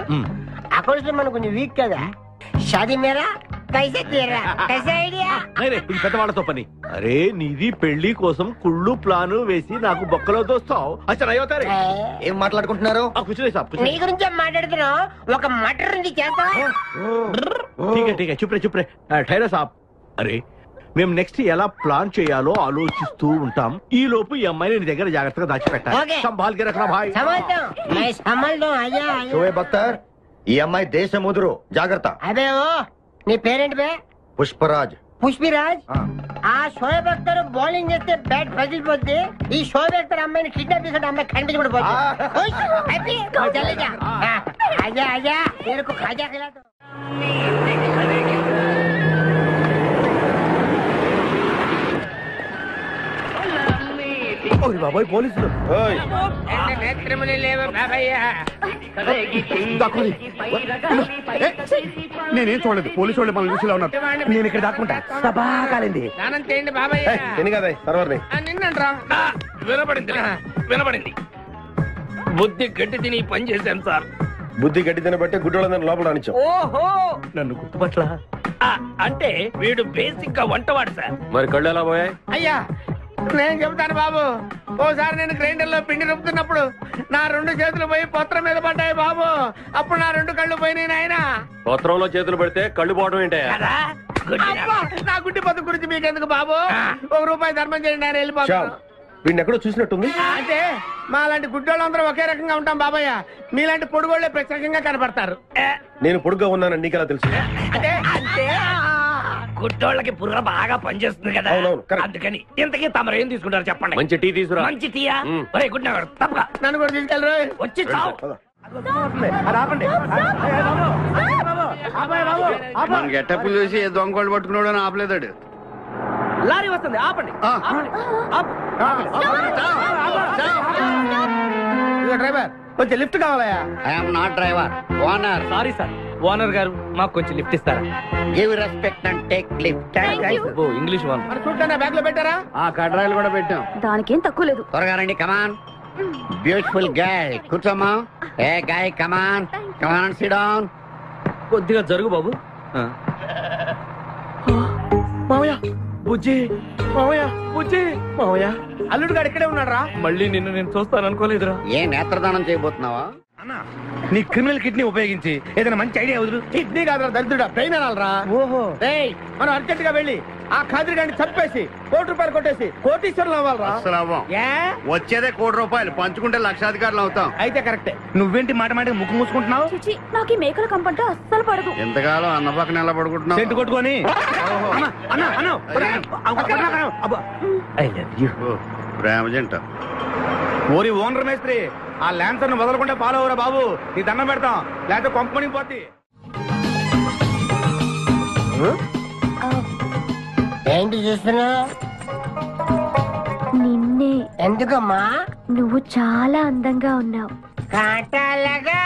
అకౌంట్స్ మనం కొంచెం వీక్ కదా. షాదీ మేరా కైసే తేరా కైసే ఐడియా? ఇది పెద్దవాళ్ళతో పని. అరే నీది పెళ్లి కోసం కుళ్ళు ప్లాను వేసి నాకు బొక్కలో దోస్తావు. అచ్చా అవుతారే. ఏం మాట్లాడుకుంటున్నారు? నీ గురించే మాట్లాడుతున్నావు. ఒక మటర్ నుంచి చేస్తావా? ठीक है चुप रे ठहरा साहब. అరే మేము నెక్స్ట్ ఎలా ప్లాన్ చేయాలో ఆలోచిస్తూ ఉంటాం. ఈ లోపు ఈ అమ్మాయిని నీ దగ్గర జాగ్రత్తగా దాచిపెట్టాలి. సంభాల్ కే రఖనా భాయ్. షోయబ్ అఖ్తర్, ఈ అమ్మాయి దేశ ముదురు, జాగ్రత్త. అదే నీ పేరేంటి బే? పుష్పరాజ్. పుష్పిరాజ్? ఆ షోయబ్ అఖ్తర్ బౌలింగ్ చేస్తే బ్యాట్ పగిలిపోద్ది. ఈ షోయబ్ అఖ్తర్ అమ్మాయిని కిడ్నాప్ చేస్తే అమ్మాయి కనిపించి కూడా పోతుంది. ఆజా तेरे को खाजा खिला दो. బాబోయ్ పోలీసులు. నేనేం చూడలేదు, పోలీసు వాళ్ళు మన చూసిలా ఉన్నారు. నేను ఇక్కడ దాక్కుంటా. బాగా కాలింది. నేను కదా సర్వర్ని. వినపడింది. బుద్ధి గట్టి తిని పని చేశాను సార్. బుద్ధి గడ్డి తినబట్టే గుడ్డోళ్ళని లోపల రానిచ్చాం. ఓహో, నన్ను గుర్తుపట్ల. అంటే వీడు బేసిక్ గా వంటవాడు సార్. మరి కళ్ళు ఎలా పోయాయి? అయ్యా నేను చెబుతాను బాబు. ఓసారి నేను గ్రైండర్ లో పిండి రుబ్బుతున్నప్పుడు నా 2 చేతులు పోయి పత్రం మీద పడ్డాయి బాబు. అప్పుడు నా 2 కళ్ళు పోయినాయి నాయన. పత్రంలో చేతులు పెడితే కళ్ళు పోవడం ఏంటే? నా గుడ్డి పత్రం గురించి మీకెందుకు బాబు? ₹1 ధర్మం చేయండి, నేను వెళ్ళిపోతాను. వీడిని ఎక్కడో చూసినట్టుంది. అంటే మా లాంటి గుడ్డోళ్ళందరూ ఒకే రకంగా ఉంటాం బాబయ్య. మీలాంటి పొడుగోళ్లే ప్రత్యేకంగా కనపడతారు. నేను పొడుగ్గా ఉన్నానని నీకెలా తెలుసు? అంటే గుడ్డోళ్ళకి పుర్ర బాగా పనిచేస్తుంది కదా, అందుకని. ఇంతకీ తమరు ఏం తీసుకుంటారు చెప్పండి? మంచి టీ తీసుకురా. మంచి టీయా? గుడ్ తప్పగా నన్ను కూడా తీసుకెళ్ళరు. వచ్చి చావు. మన గెటప్పులు చూసి దొంగోళ్ళు పట్టుకున్నాడు అని ఆపలేదాడు. లారీ వస్తుంది, ఆపండి. డ్రైవర్ కొంచెం లిఫ్ట్ కావాలయా? I'm not driver, owner. Sorry sir, owner గారు మాకు కొంచెం లిఫ్ట్ ఇస్తారా? Give respect and take lift. English one. మరి చూడండి బ్యాగ్ లో పెట్టారా? కడ్రాయిలు కూడా పెట్టాం. దానికేం తక్కువ లేదు. త్వరగా రండి, కమాన్. బ్యూటిఫుల్ గర్ల్, కూర్చోమ్మా. ఏ గాయ్, కమాన్ కమాన్, సిట్ డౌన్. కొద్దిగా జరుగు బాబు. మావయ్య బుజ్జి, మావయ్య బుజ్జి, మావయ్య అల్లుడు గారు ఇక్కడే ఉన్నాడు రా. మళ్ళీ నిన్ను నేను చూస్తాను అనుకోలేదురా. ఏ నేత్రదానం చేయబోతున్నావా? నీ క్రిమినల్ కిడ్నీ ఉపయోగించి ఏదైనా మంచి ఐడియా వదులు. కిడ్నీ కాదురా దరిద్రుడా, బ్రెయిన్ అనాలరా. ఓహో, మనం అర్జెంట్ గా వెళ్ళి ఆ ఖాద్రి గారిని చంపేసి ₹1 కొట్టేసి కోటీశ్వరులు అవ్వాలరా. వచ్చేదే ₹1 పంచుకుంటే లక్షాధికారులు అవుతాం. అయితే కరెక్టే. నువ్వేంటి మాట మాట ముక్కు మూసుకుంటున్నావు? నాకు ఈ మేకల కంపంటే అస్సలు పడదు. ఎంతకాలం అన్న పక్కన ఎలా పడుకుంటున్నావు? చెట్టు కొట్టుకొని. ప్రేమ జంట. ఓరి ఓనర్ మేస్త్రి, ఆ ల్యాన్సర్ ను వదలకుండా ఫాలో అవరా బాబు. నీ దండం పెడతాం, లేకపోతే కొంపని పోతే. ఏంటి చూస్తున్నా? నిన్నే. ఎందుకమ్మా? నువ్వు చాలా అందంగా ఉన్నావు. కాటాలగా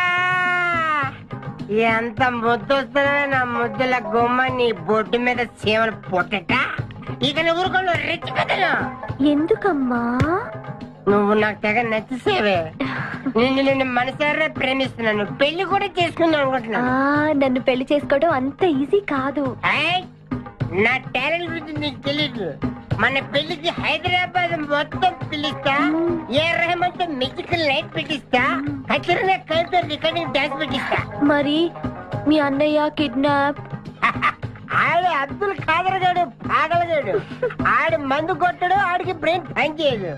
ఎంత ముద్దు వస్తున్నా నా ముద్దుల గుమ్మ నీ బొడ్డు మీద చీమలు పొట్టట. ఇక నువ్వు రిచ్ కదను. ఎందుకమ్మా? నువ్వు నాకు తెగ నచ్చేసేవే. నిన్ను మనసారా ప్రేమిస్తున్నాను, పెళ్లి కూడా చేసుకుందాం అనుకుంటున్నాను. నన్ను పెళ్లి చేసుకోవడం అంత ఈజీ కాదు. నా టాలెంట్ గురించి నీకు తెలీదు. మన పెళ్లికి హైదరాబాద్ మొత్తం పిలుస్తా, ఏ రెహమాన్ తో మ్యూజికల్ నైట్ పెట్టిస్తా, కచరీనా కైఫ్ తో రికార్డింగ్ డాన్స్ పెట్టిస్తా. మరి మీ అన్నయ్య కిడ్నాప్? ఆడు అబ్దుల్ ఖాదర్ గాడు పాగలగాడు. ఆడు మందు కొట్టడు, ఆడికి బ్రెయిన్ పని చేయదు.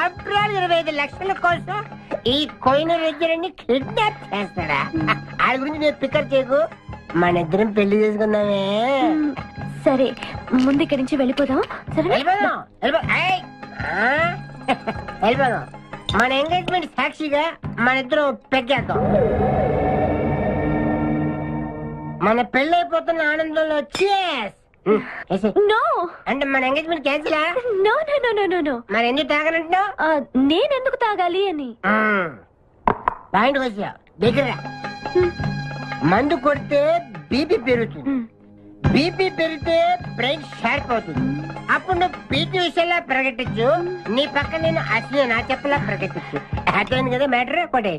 ఆఫ్టర్ ఆల్ 25 లక్షల కోసం ఈ కోయిన రెడ్డిని కిడ్నాప్ చేస్తాడా? ఆడి గురించి నేను పికర్ చేయకు, మన ఇద్దరం పెళ్లి చేసుకుందామే. సరే, ముందు ఇక్కడి నుంచి వెళ్ళిపోదాం. వెళ్ళిపోదాం. మన ఎంగేజ్మెంట్ సాక్షిగా మన ఇద్దరం పెగ్గేద్దాం. మన పెళ్లి అయిపోతున్న ఆనందంలో అంటే మన ఎంగేజ్మెంట్ క్యాన్సిల్. మరి ఎందుకు తాగనంటున్నావు? నేనెందుకు తాగాలి అని. పాయింట్ వచ్చా దగ్గర. మందు కొడితే బీపీ పెరుగుతుంది, బీపీ పెరిగితే బ్రెయిన్ షార్ప్ అవుతుంది. అప్పుడు నువ్వు పీటీ విషయంలో ప్రకటించు, నీ పక్క నేను అసలు నా చెప్పలా ప్రకటించు. అర్థమైంది కదా మ్యాటర్? ఒకటి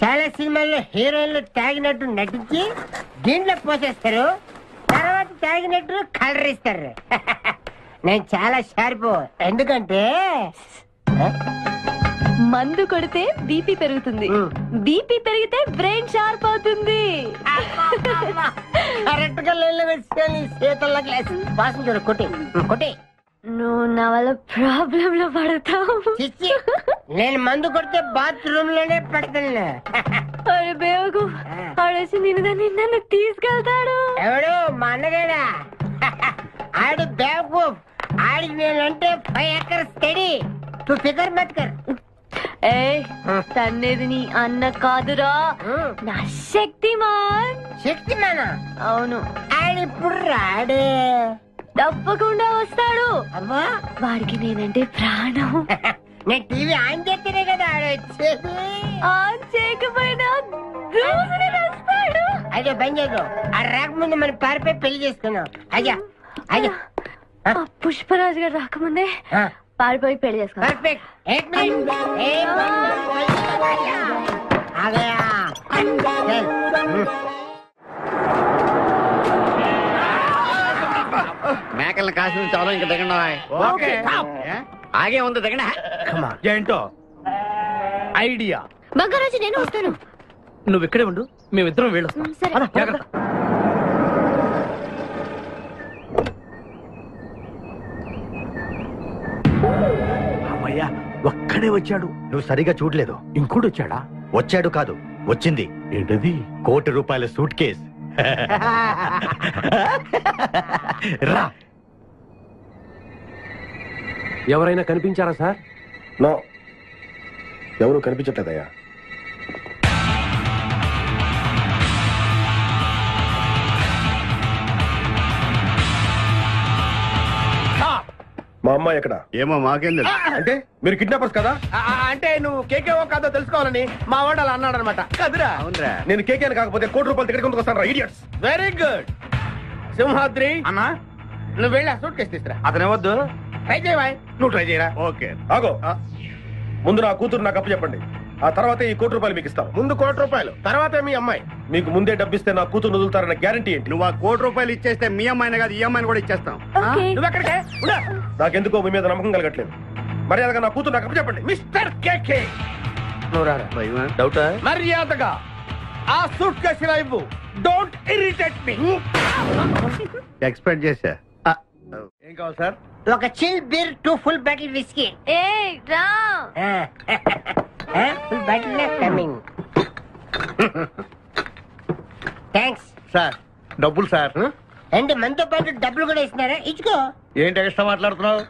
చాలా సినిమాల్లో హీరోయిన్లు తాగినట్టు నటించి దీంట్లో పోసేస్తారు, తర్వాత తాగినట్టు కలర్ ఇస్తారు. నేను చాలా షార్ప్. ఎందుకంటే మందు కొడితే బీపీ పెరుగుతుంది, బీపీ పెరిగితే బ్రెయిన్ షార్ప్ అవుతుంది. కరెక్ట్ గా చేతుల్లో గ్లాస్ వాసన చూడు. కొట్టి కొట్టి. నువ్వు నా వల్ల ప్రాబ్లం లో పడతావు. నేను మందు కొడితే బాత్రూమ్ లోనే పడతాను. ఆడేసి నిన్ను తీసుకెళ్తాడు. ఎవడు? మా అన్నగాడా? ఆడు బేవకూఫ్. ఆడికి నేనంటే 5 acres స్టడీ. తు ఫికర్ మత్ కర్. ఏ తన్నేది నీ అన్న కాదురా నా శక్తిమాన్. శక్తిమానా? అవును. ఆయన ఇప్పుడు రాడే. తప్పకుండా వస్తాడు. అమ్మా వాడికి నేనంటే ప్రాణం. నేను టీవీ ఆన్ చేస్తేనే కదా ఆడొచ్చేది. ఆన్ చేయకపోయినా దూసుని వస్తాడు. అదే పని చేద్దాం. ఆ రాకముందు మనం పారిపోయి పెళ్లి చేసుకున్నాం. అయ్యా అయ్యా పుష్పరాజు గారు రాకముందే పారిపోయి పెళ్లి చేసుకున్నాం. పర్ఫెక్ట్. మేకల్ని కాసిన చాలా ఇంకా దిగండి. ఆగే ఉంది దిగండి. ఏంటో ఐడియా. బంగారాజు నేను వస్తాను. నువ్వు ఇక్కడే ఉండు, మేమిద్దరం వెళ్ళొస్తాం. అమ్మయ్యా, ఒక్కడే వచ్చాడు. నువ్వు సరిగా చూడలేదు. ఇంకోటి వచ్చాడా? వచ్చాడు కాదు, వచ్చింది. ఏంటది? ₹1,00,00,000 సూట్ కేస్. రా. ఎవరైనా కనిపించారా సార్? నో, ఎవరు కనిపించట్లేదయ్యా. మా అమ్మాయి ఎక్కడ? ఏమో మాకేం తెలుసు. అంటే మీరు కిడ్నాపర్స్ కదా? అంటే నువ్వు కేకేవో కాదో తెలుసుకోవాలని మా వాడు అలా అన్నాడు అనమాట. కదురా. అవునరా. నేను కేకే కాకపోతే ₹1,00,00,000 టికెట్ కొందుకు వస్తాను రా, ఇడియట్స్. Very good. సింహాద్రి అన్నా, నువ్వు వెళ్ళి ఆ సూట్ కేసు తీసుకురా. అతనే వద్దు. ట్రై చేయవా? నువ్వు ట్రై చేయరా. ఓకే. ఆగో, ముందు నా కూతురు నాకు అప్పు చెప్పండి. ఆ తర్వాత ఈ ₹1,00,00,000 మీకు ఇస్తాను. ముందు ₹1,00,00,000, తర్వాత మీ అమ్మాయి. మీకు ముందే డబ్బిస్తే నా కూతురు వదులుతారన్న గ్యారంటీ ఏంటి? నువ్వు ఆ ₹1,00,00,000 ఇచ్చేస్తే మీ అమ్మాయిని కాదు, ఈ అమ్మాయిని కూడా ఇచ్చేస్తాం. నువ్వు ఎక్కడికే? నాకెందుకో మీ మీద నమ్మకం కలగట్లేదు. మర్యాదగా నా కూతురు నాకు అప్పు చెప్పండి. మిస్టర్ కేకే, నువ్వు రారా. డౌటా? మర్యాదగా ఆ సూట్ కేసు ఇలా ఇవ్వు. Don't irritate me. ఎక్స్పెక్ట్ చేశా. ఏం కావాలి సార్? ఒక chill beer, 2 full bottle whisky. ఏ రా. Full bottle coming. Thanks sir, డబ్బులు సార్. అంటే మనతో పాటు డబ్బులు కూడా ఇస్తున్నారా? ఇచ్చుకో. ఏంటి ఎక్స్ట్రా మాట్లాడుతున్నావు?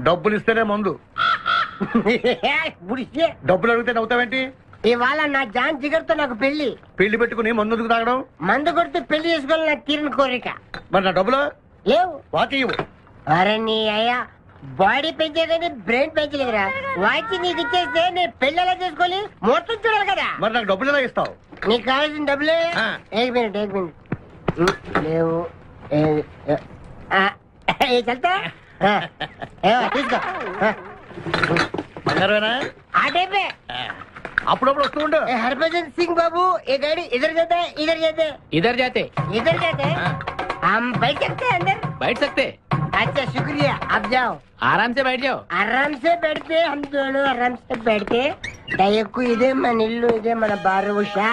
డబ్బులు ఇస్తేనే మందు. డబ్బులు అడిగితే నవ్వుతావేంటి? ఇవాళ నా జాన్ జిగర్తో నాకు పెళ్లి. పెళ్లి పెట్టుకుని మందు ఎందుకు తాగడం? మందు కొడితే పెళ్లి చేసుకోవాలి నాకు తీరిన కోరిక. మరి నా డబ్బులు లేవు. వాకి ఇవ్వు. అరే నీ అయ్యా, బాడీ పెంచే కానీ బ్రెయిన్ పెంచలేదురా. వాచి నీకు ఇచ్చేస్తే నేను పెళ్లి ఎలా చేసుకోవాలి? మొత్తం చూడాలి కదా. మరి నాకు డబ్బులు ఎలా ఇస్తావు? నీకు కావాల్సిన డబ్బులే. ఏక్ మినిట్ లేవు. చల్తా తీసుకో. బంగారమేనా? ఆ టైపే. అప్పుడప్పుడు వస్తూ ఉండు. हरभजन सिंह बाबू, ये गाड़ी इधर जाता है, इधर जाते हैं, इधर जाते हैं। हम बैठ सकते हैं अंदर? बैठ सकते. अच्छा शुक्रिया, आप जाओ. आराम से बैठ जाओ. आराम से बैठते, हम दोनों आराम से बैठते. दयक्कू इदे मन इल्लू, इदे मन बारुषा.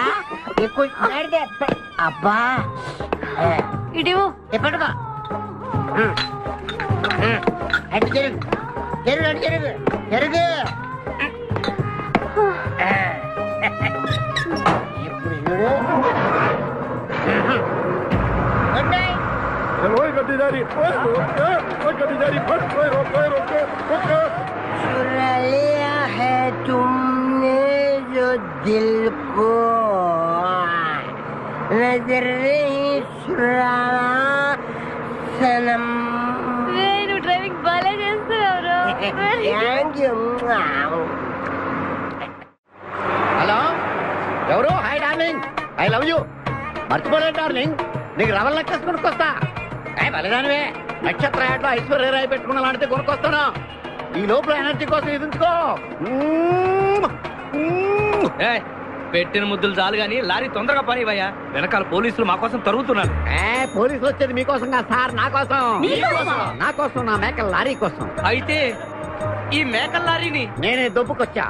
ये कुछ बैठ दे अब्बा. इडियो ये पटका. अट जरूर जरूर जरूर जरूर. Good night. चुरा लिया है तुमने जो दिल को, नजर नहीं चुराना सनम. నేను డ్రైవింగ్ బాగా చేస్తున్నావు. Thank you. హలో, ఎవరు? Hi darling, I love you. మర్చిపోలేదు డార్లింగ్, నీకు రవల్ నెక్లెస్ కొనుక్కొస్తా. బలిదానివే, నక్షత్ర యాడ్లో ఐశ్వర్యరాయ్ పెట్టుకున్న లాంటిది కొనుక్కొస్తాను. ఈ లోపల ఎనర్జీ కోసం ఎదుర్కో. పెట్టిన ముద్దులు చాలు గాని లారీ తొందరగా పనివయ్యా. వెనకాల పోలీసులు మా కోసం తరుగుతున్నారు. పోలీసులు వచ్చేది మీకోసం కాదు సార్, నా కోసం. నా కోసం, నా మేకల లారీ కోసం. అయితే ఈ మేకల లారీని నేనే దొబ్బుకొచ్చా.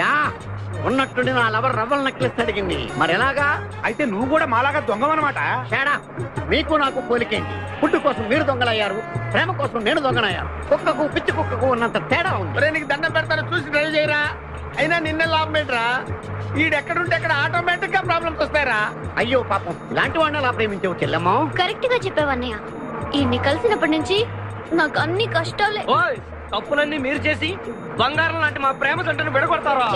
యా, ఉన్నట్టుండి నా లవర్ రవ్వల్ నెక్లెస్ అడిగింది. మరి ఎలాగా? అయితే నువ్వు కూడా మాలాగా దొంగవన్నమాట. తేడా మీకు నాకు పోలికేంటి? ఫుడ్ కోసం మీరు దొంగలయ్యారు, ప్రేమ కోసం నేను దొంగనయ్యాను. కుక్కకు పిచ్చి కుక్కకు ఉన్నంత తేడా ఉంది. నీకు దండం పెడతాను, చూసి డ్రైవ్ చేయరా. అయినా నిన్న లాభం ఏంట్రా? ఈడెక్కడుంటే అక్కడ ఆటోమేటిక్ గా ప్రాబ్లమ్స్ వస్తాయరా. అయ్యో పాపం, ఇలాంటి వాడిని అలా ప్రేమించవు చెల్లెమ్మో. కరెక్ట్ గా చెప్పావన్నయ్య. ఈయన్ని కలిసినప్పటి నుంచి నాకు అన్ని కష్టాలే. తప్పులన్నీ మీరు చేసి బంగారం లాంటి మా ప్రేమ జంటను విడగొడతారా?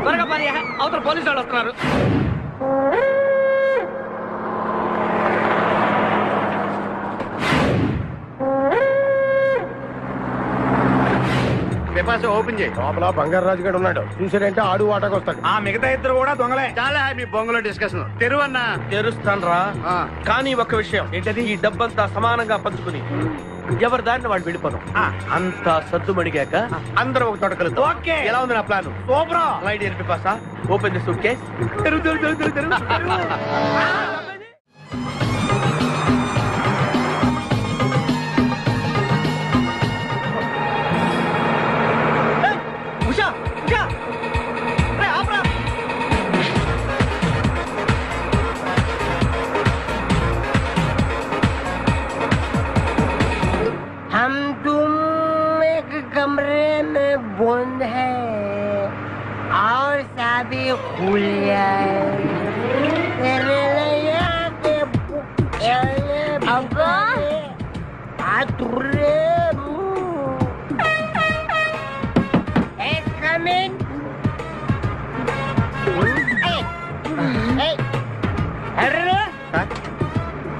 త్వరగా పని, అవతల పోలీసు వాళ్ళు వస్తున్నారు. ఓపెన్ చేయి. లోపల బంగారు రాజు గారు ఉన్నాడు. చూసాడంటే ఆడు వాటకు వస్తాడు. ఆ మిగతా ఇద్దరు కూడా దొంగలే. చాలా మీ బొంగులో డిస్కషన్. తెరువన్నా తెరుస్తాను రా. కానీ ఒక్క విషయం ఏంటది, ఈ డబ్బంతా సమానంగా పంచుకుని ఎవరి దారిని వాడు వెళ్ళిపోదాం. అంతా సద్దుమడిగాక అందరూ ఒక తోట కలుద్దాం. ఓకే, ఎలా ఉంది నా ప్లాన్? సూపర్. లైట్ ఎరిపి పాసా. Open the suitcase. हम तुम एक कमरे में बंद है और शादी खुल जाए तेरे लिए अब्बा आतुरे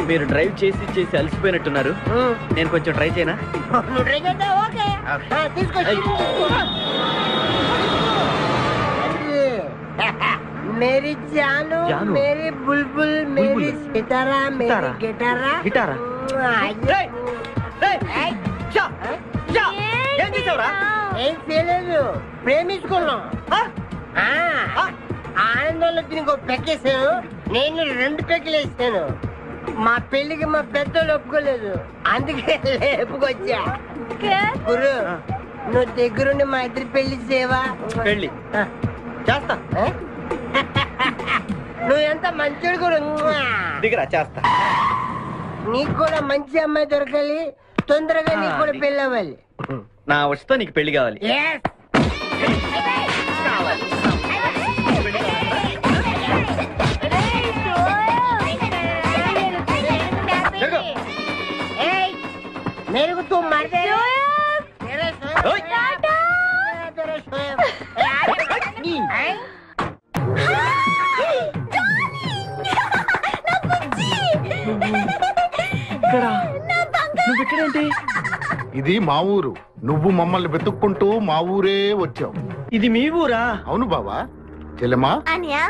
మీరు డ్రైవ్ చేసి చేసి అలసిపోయినట్టున్నారు. నేను కొంచెం ట్రై చేయనా? मेरी जानू, मेरी बुलबुल, मेरी सितारा, मेरी गिटारा గిటారా? ఏం చేసావురా? ఏం చేయలేదు, ప్రేమించుకున్నాం. ఆనందంలో దీనికి ఒక పెక్కేసాను, నేను 2 పెక్కలు వేసాను. మా పెళ్లికి మా పెద్దలు ఒప్పుకోలేదు, అందుకే లేపుకొచ్చా. గురు, నువ్వు దగ్గరుండి మా ఇద్దరు పెళ్లి చేయవా? పెళ్లి చేస్తా. నువ్వు ఎంత మంచోడు గురు. దిగరా, చేస్తా. నీకు కూడా మంచి అమ్మాయి దొరకాలి, తొందరగా నీకు కూడా పెళ్లి అవ్వాలి. నా వస్తా నీకు పెళ్లి కావాలి. मेरे को तुम मार दे ఇది మా ఊరు. నువ్వు మమ్మల్ని వెతుక్కుంటూ మా ఊరే వచ్చావు. ఇది మీ ఊరా? అవును బావా. చెల్లెమ్మా,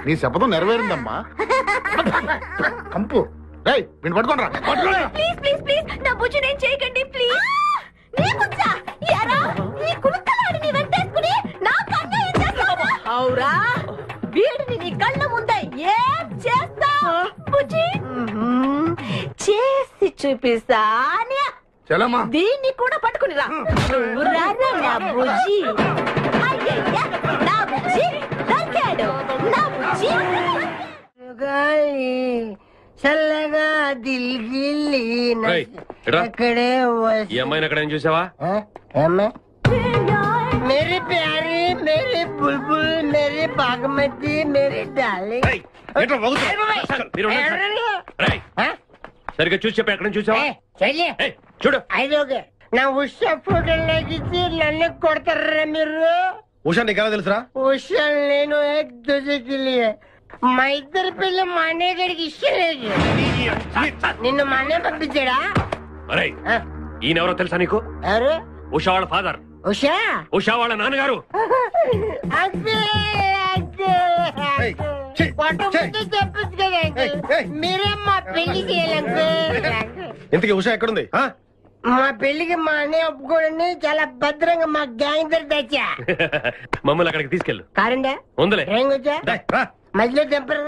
నీ శపథం నెరవేరిందమ్మా. కంపు రేయ్, వీణ్ణి పట్టుకోండిరా. ప్లీజ్ ప్లీజ్ ప్లీజ్ నా బుజ్జి నేను చేయకండి ప్లీజ్. నీ బుజ్జా యారా ఈ కుక్కలాడిని వెంటేసుకుని నా కన్ను చేస్తావా? అవురా, వీడిని నీ కళ్ళ ముందే ఏం చేస్తావు బుజ్జి? చేసి చూపిస్తానే. చెల్లెమ్మా, దీన్ని కూడా పట్టుకుని రా. రారా నా బుజ్జి. అయ్యయ్య, నా బుజ్జి దొరికాడు. నా బుజ్జి చల్లగా దిల్గిల్లి అక్కడే ఈ అమ్మాయిని అక్కడ ఏం చూసావా? मेरी प्यारी, मेरी बुलबुल, मेरी बागमती, मेरी डार्लिंग. సరిగ్గా చూసి చెప్పి ఎక్కడ చూసావా? చూడు, ఐదోగే నా ఉషా ఫోటో లాగిచ్చి నన్ను కొడతారా మీరు? ఉషా నీకు ఎలా తెలుసురా? ఉషా నేను ఏక్ దూజేకి లియే. మా ఇద్దరి పిల్ల మా అన్నయ్య గడికి ఇష్టం లేదు. నిన్ను మా అన్నయ్య పంపించాడా? అరే, ఈయనెవరో తెలుసా నీకు? ఎవరు? ఉషా వాళ్ళ ఫాదర్. ఉషా? ఉషా వాళ్ళ నాన్నగారు. చెప్పచ్చు కదా, మీరే మా పెళ్లి చేయాలి. ఇంతకీ ఉషా ఎక్కడుంది? మా పెళ్లికి మా అన్నయ్య ఒప్పుకోండి, చాలా భద్రంగా మా గ్యాంగ్ దగ్గర తెచ్చా. మమ్మల్ని అక్కడికి తీసుకెళ్ళు. కారండా ఉందలే. మధ్యలో తెంపరు.